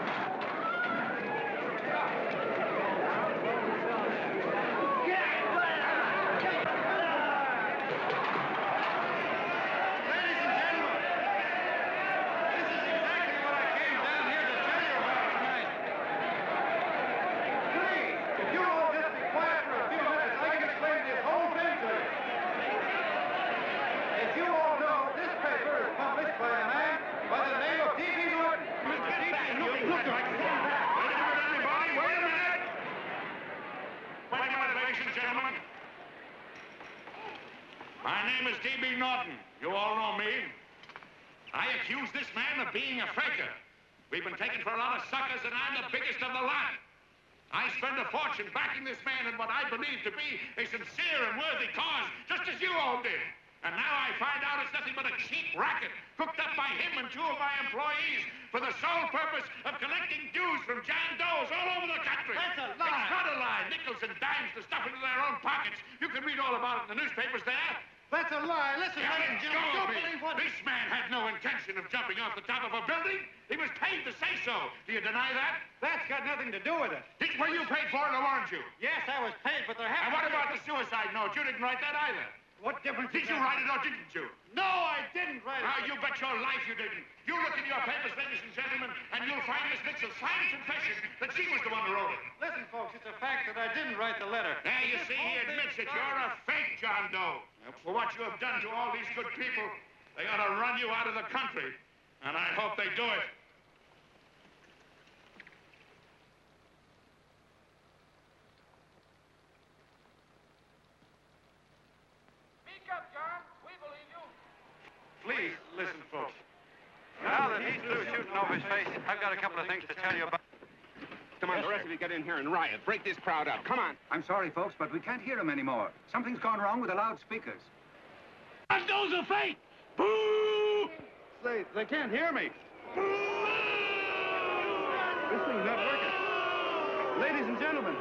My name is D.B. Norton. You all know me. I accuse this man of being a faker. We've been taken for a lot of suckers, and I'm the biggest of the lot. I spend a fortune backing this man in what I believe to be a sincere and worthy cause, just as you all did. And now I find out it's nothing but a cheap racket cooked up by him and two of my employees for the sole purpose of collecting dues from John Does all over the country. That's a lie. It's not a lie. Nickels and dimes to stuff into their own pockets. You can read all about it in the newspapers there. That's a lie. Listen, Let Jim, go don't of me. believe what... This man had no intention of jumping off the top of a building. He was paid to say so. Do you deny that? That's got nothing to do with it. Were you paid for it or weren't you? Yes, I was paid, but there And happened... what about the suicide note? You didn't write that either. What difference Did you write it or didn't you? No, I didn't write it. Now, you bet your life you didn't. You look in your papers, ladies and gentlemen, and you'll find Miss Mitchell's signed confession that she was the one who wrote it. Listen, folks, it's a fact that I didn't write the letter. There, you see, he admits it. You're a fake, John Doe. For what you have done to all these good people, they ought to run you out of the country. And I hope they do it. Speak up, John. We believe you. Please, listen, folks. Now that he's through shooting over his face, I've got a couple of things to tell you about. Come on, the rest of you get in here and riot. Break this crowd up. Come on. I'm sorry, folks, but we can't hear him anymore. Something's gone wrong with the loudspeakers. John Doe's a fake! Boo! They can't hear me. This thing's not working. Ladies and gentlemen.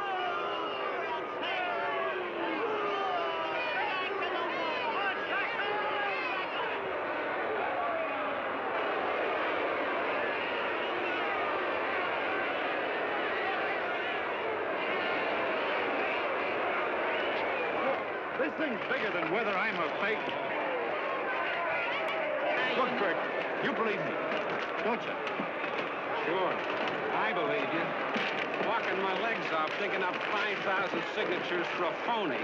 This thing's bigger than whether I'm a fake. Look, Bert, you believe me, don't you? Sure. I believe you. Walking my legs off, digging up 5,000 signatures for a phony.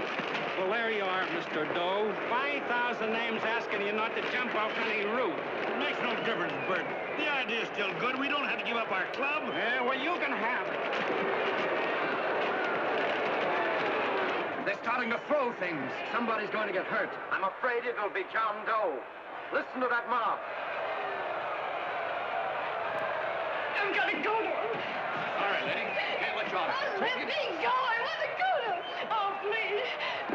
Well, there you are, Mr. Doe. 5,000 names asking you not to jump off any roof. It makes no difference, Bert. The idea's still good. We don't have to give up our club. Yeah, well, you can have it. They're starting to throw things. Somebody's going to get hurt. I'm afraid it'll be John Doe. Listen to that mob. I'm gonna go to him. All right, lady. Can't let you out. Let me go. I want to go to him. Oh, please.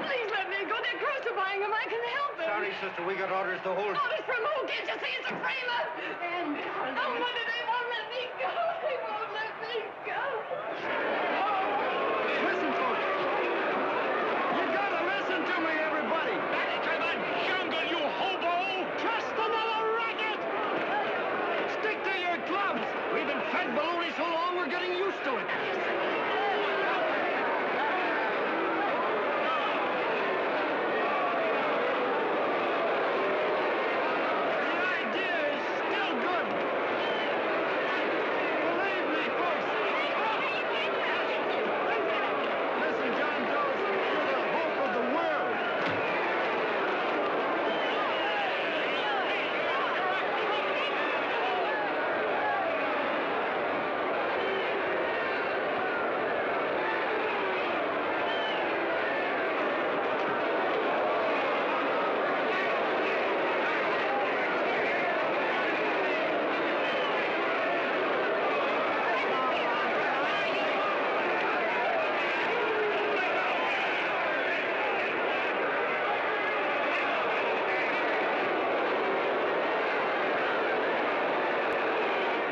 Please let me go. They're crucifying him. I can help him. Sorry, sister, we got orders to hold... Orders from who? Can't you see it's a framer? And no wonder they won't let me go. They won't let me go. Listen, folks. You gotta listen to me, everybody. Back to the jungle, you hobo! Just another racket! Stick to your clubs. We've been fed baloney so long, we're getting used to it. The idea is still good. Believe me, folks. Listen, John Doe, you're the hope of the world.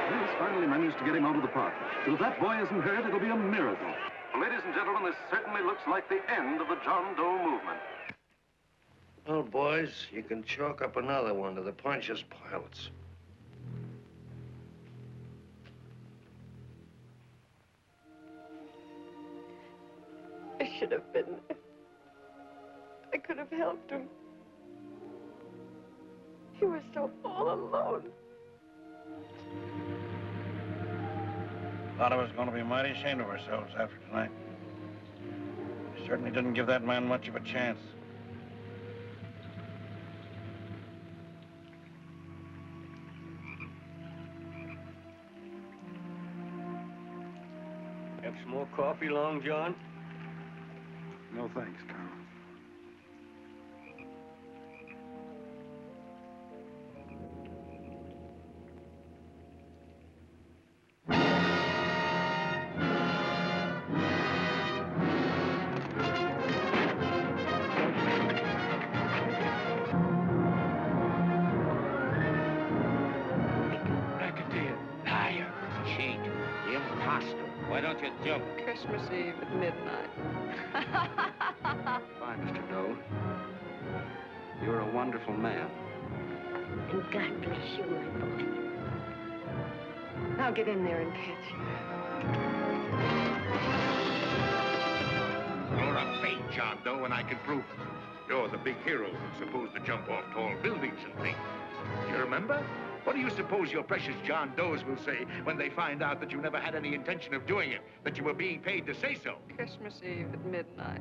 He's finally managed to get him out of the park. But if that boy isn't hurt, it'll be a miracle. Ladies and gentlemen, this certainly looks like the end of the John Doe movement. Well, boys, boys, you can chalk up another one to the Pontius Pilots. I should have been there. I could have helped him. He was so all alone. A lot of us are going to be mighty ashamed of ourselves after tonight. We certainly didn't give that man much of a chance. Have some more coffee, Long John? No thanks, Carl. Racketeer, liar, cheat, imposter. Why don't you jump? Christmas Eve at midnight. Bye, Mr. Doe. You're a wonderful man. And God bless you, my boy. Now get in there and catch him. You're a fake John Doe, and I can prove it. You're the big hero who's supposed to jump off tall buildings and things. Do you remember? What do you suppose your precious John Does will say when they find out that you never had any intention of doing it, that you were being paid to say so? Christmas Eve at midnight.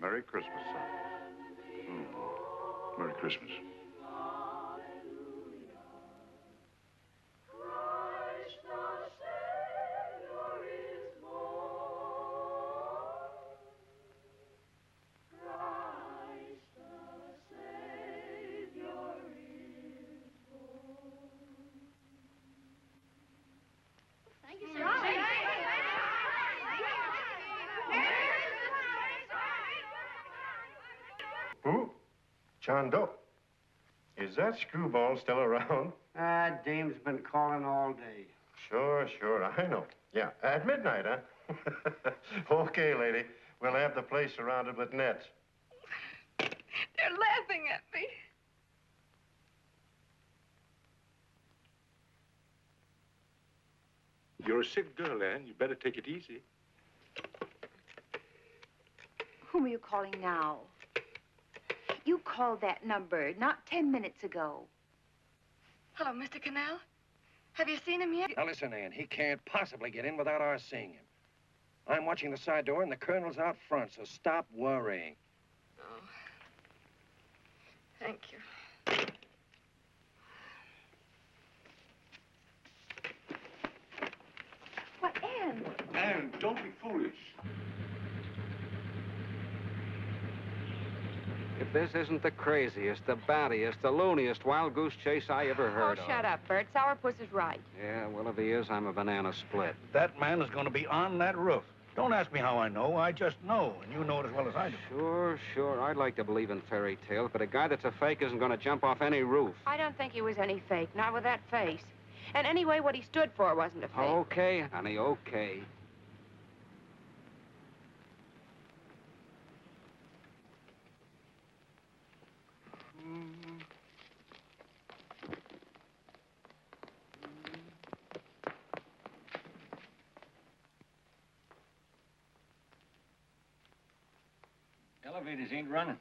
Merry Christmas, son. Merry Christmas. Thank you, sir. Who? John Doe. Is that screwball still around? Dame's been calling all day. Sure, I know. Yeah, at midnight, huh? Okay, lady. We'll have the place surrounded with nets. They're laughing at me. You're a sick girl, Ann. You better take it easy. Whom are you calling now? You called that number not 10 minutes ago. Hello, Mr. Canal. Have you seen him yet? Now listen, Ann, he can't possibly get in without our seeing him. I'm watching the side door and the colonel's out front, so stop worrying. Oh. Thank you. What, Ann? Ann, don't be foolish. If this isn't the craziest, the battiest, the looniest wild goose chase I ever heard of. Shut up, Bert. Sourpuss is right. Yeah, well, if he is, I'm a banana split. That man is going to be on that roof. Don't ask me how I know. I just know, and you know it as well as I do. Sure. I'd like to believe in fairy tales, but a guy that's a fake isn't going to jump off any roof. I don't think he was any fake, not with that face. And anyway, what he stood for wasn't a fake. Okay, honey, okay. Elevators ain't running.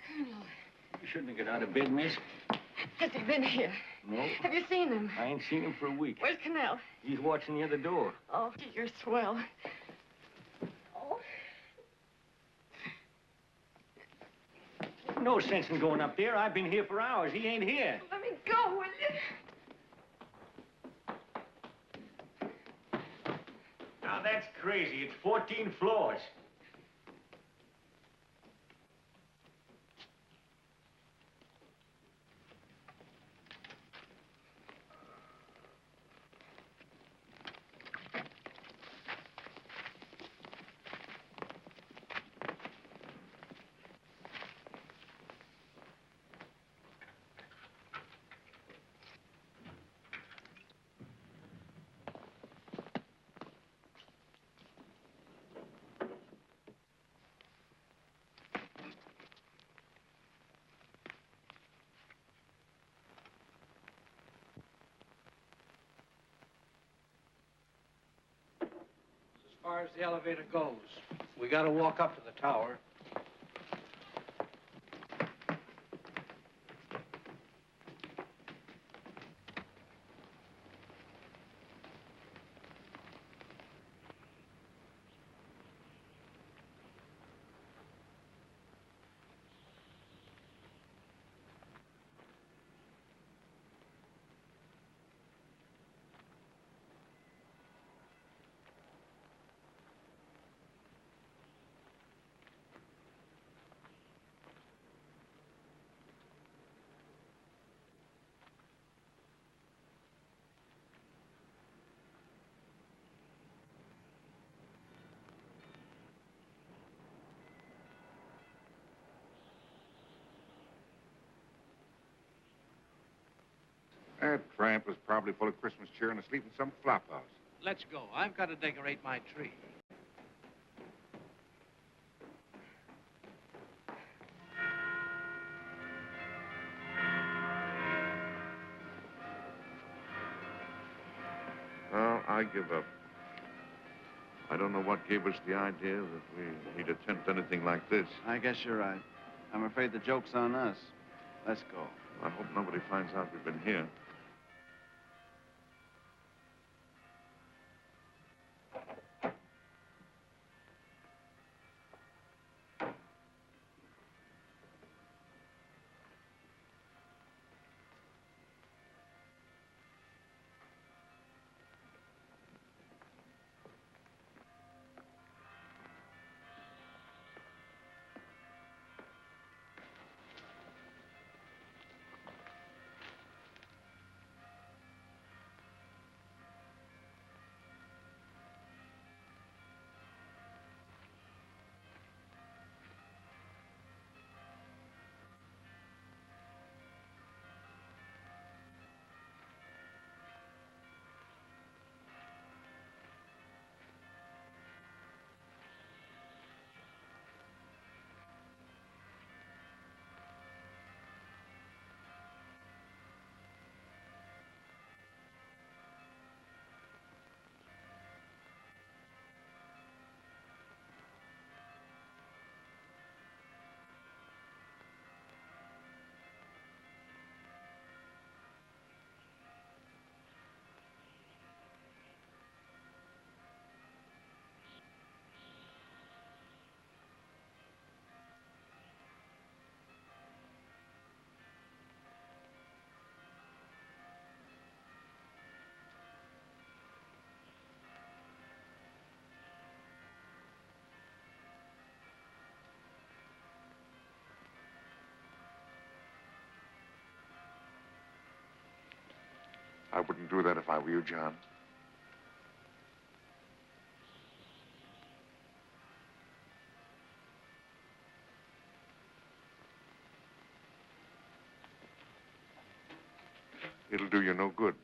Colonel, You shouldn't have got out of bed, miss. has he been here? No. Have you seen him? I ain't seen him for a week. Where's Canal? He's watching the other door. Oh, you're swell. Oh. No sense in going up there. I've been here for hours. He ain't here. Let me go, will you? Now, that's crazy. It's 14 floors. far as the elevator goes. We gotta walk up to the tower. That tramp was probably full of Christmas cheer and asleep in some flop house. Let's go. I've got to decorate my tree. Well, I give up. I don't know what gave us the idea that we'd attempt anything like this. I guess you're right. I'm afraid the joke's on us. Let's go. I hope nobody finds out we've been here. I wouldn't do that if I were you, John. It'll do you no good.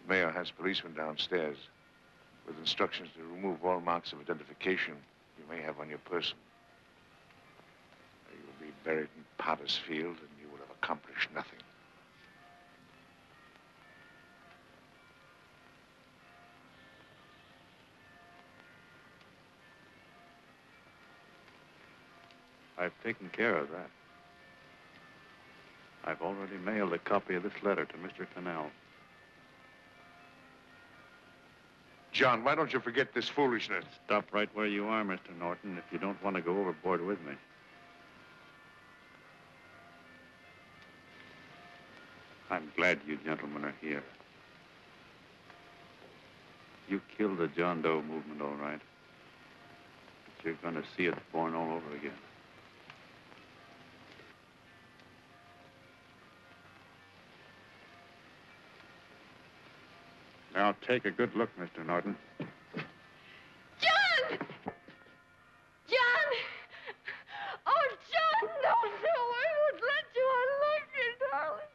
The mayor has policemen downstairs with instructions to remove all marks of identification you may have on your person. You'll be buried in Potter's Field, and you will have accomplished nothing. I've taken care of that. I've already mailed a copy of this letter to Mr. Cannell. John, why don't you forget this foolishness? Stop right where you are, Mr. Norton, if you don't want to go overboard with me. I'm glad you gentlemen are here. You killed the John Doe movement, all right. But you're going to see it born all over again. Now, take a good look, Mr. Norton. John! John! Oh, John, no, I won't let you. I love you, darling.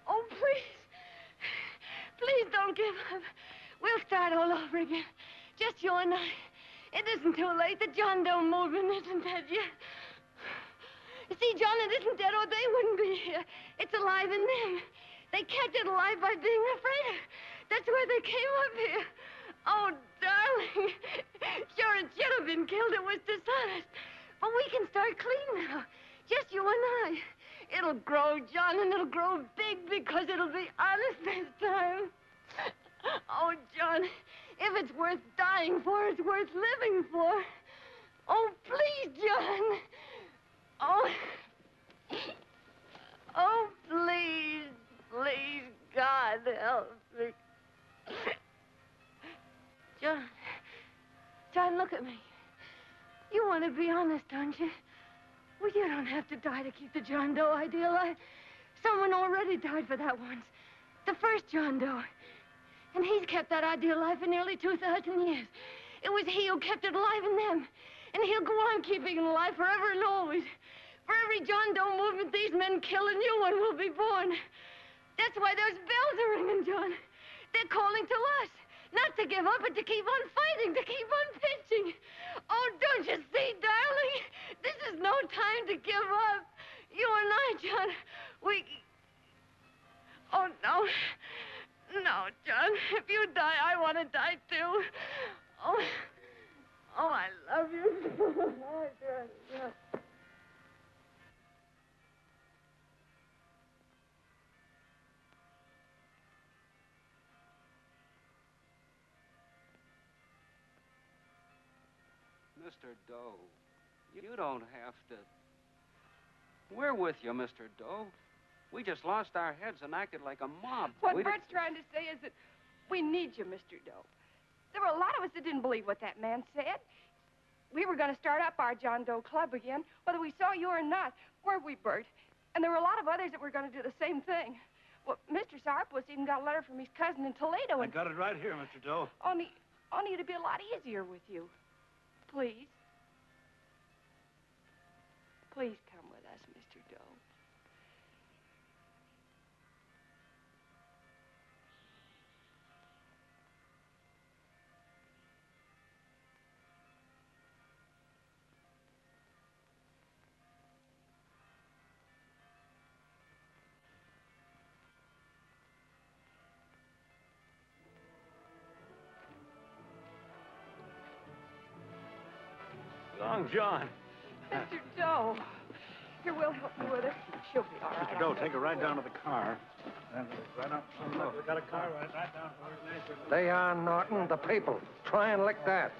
Oh, please. Please don't give up. We'll start all over again. Just you and I. It isn't too late. The John Doe movement isn't dead yet. You see, John, it isn't dead or they wouldn't be here. It's alive in them. They kept it alive by being afraid of. That's why they came up here. Oh, darling. darling. Sure, it should have been killed. It was dishonest. But we can start clean now. Just you and I. It'll grow, John, and it'll grow big because it'll be honest this time. Oh, John, if it's worth dying for, it's worth living for. Oh, please, John. Oh. Oh, please, please, God, help me. John, look at me. You want to be honest, don't you? Well, you don't have to die to keep the John Doe idea alive. Someone already died for that once. The first John Doe. And he's kept that idea alive for nearly 2,000 years. It was he who kept it alive in them. And he'll go on keeping it alive forever and always. For every John Doe movement these men kill, a new one will be born. That's why those bells are ringing, John. They're calling to us. Not to give up, but to keep on fighting, to keep on pitching. Oh, don't you see, darling? This is no time to give up. You and I, John, we... Oh, no. No, John. If you die, I want to die, too. Oh, I love you. Oh, John, yeah. Mr. Doe, you don't have to... We're with you, Mr. Doe. We just lost our heads and acted like a mob. What Bert's trying to say is that we need you, Mr. Doe. There were a lot of us that didn't believe what that man said. We were going to start up our John Doe Club again, whether we saw you or not, weren't we, Bert? And there were a lot of others that were going to do the same thing. Well, Mr. Sourpuss even got a letter from his cousin in Toledo. I got it right here, Mr. Doe. Only it'd be a lot easier with you. Please. Please come with us, Mr. Doe. Long John. Mr. Doe. Here, we'll help you with her. She'll be all right. Mr. Doe, take her right down to the car. And right up. Look, we got a car right down to her. They are, Norton, the people. Try and lick that.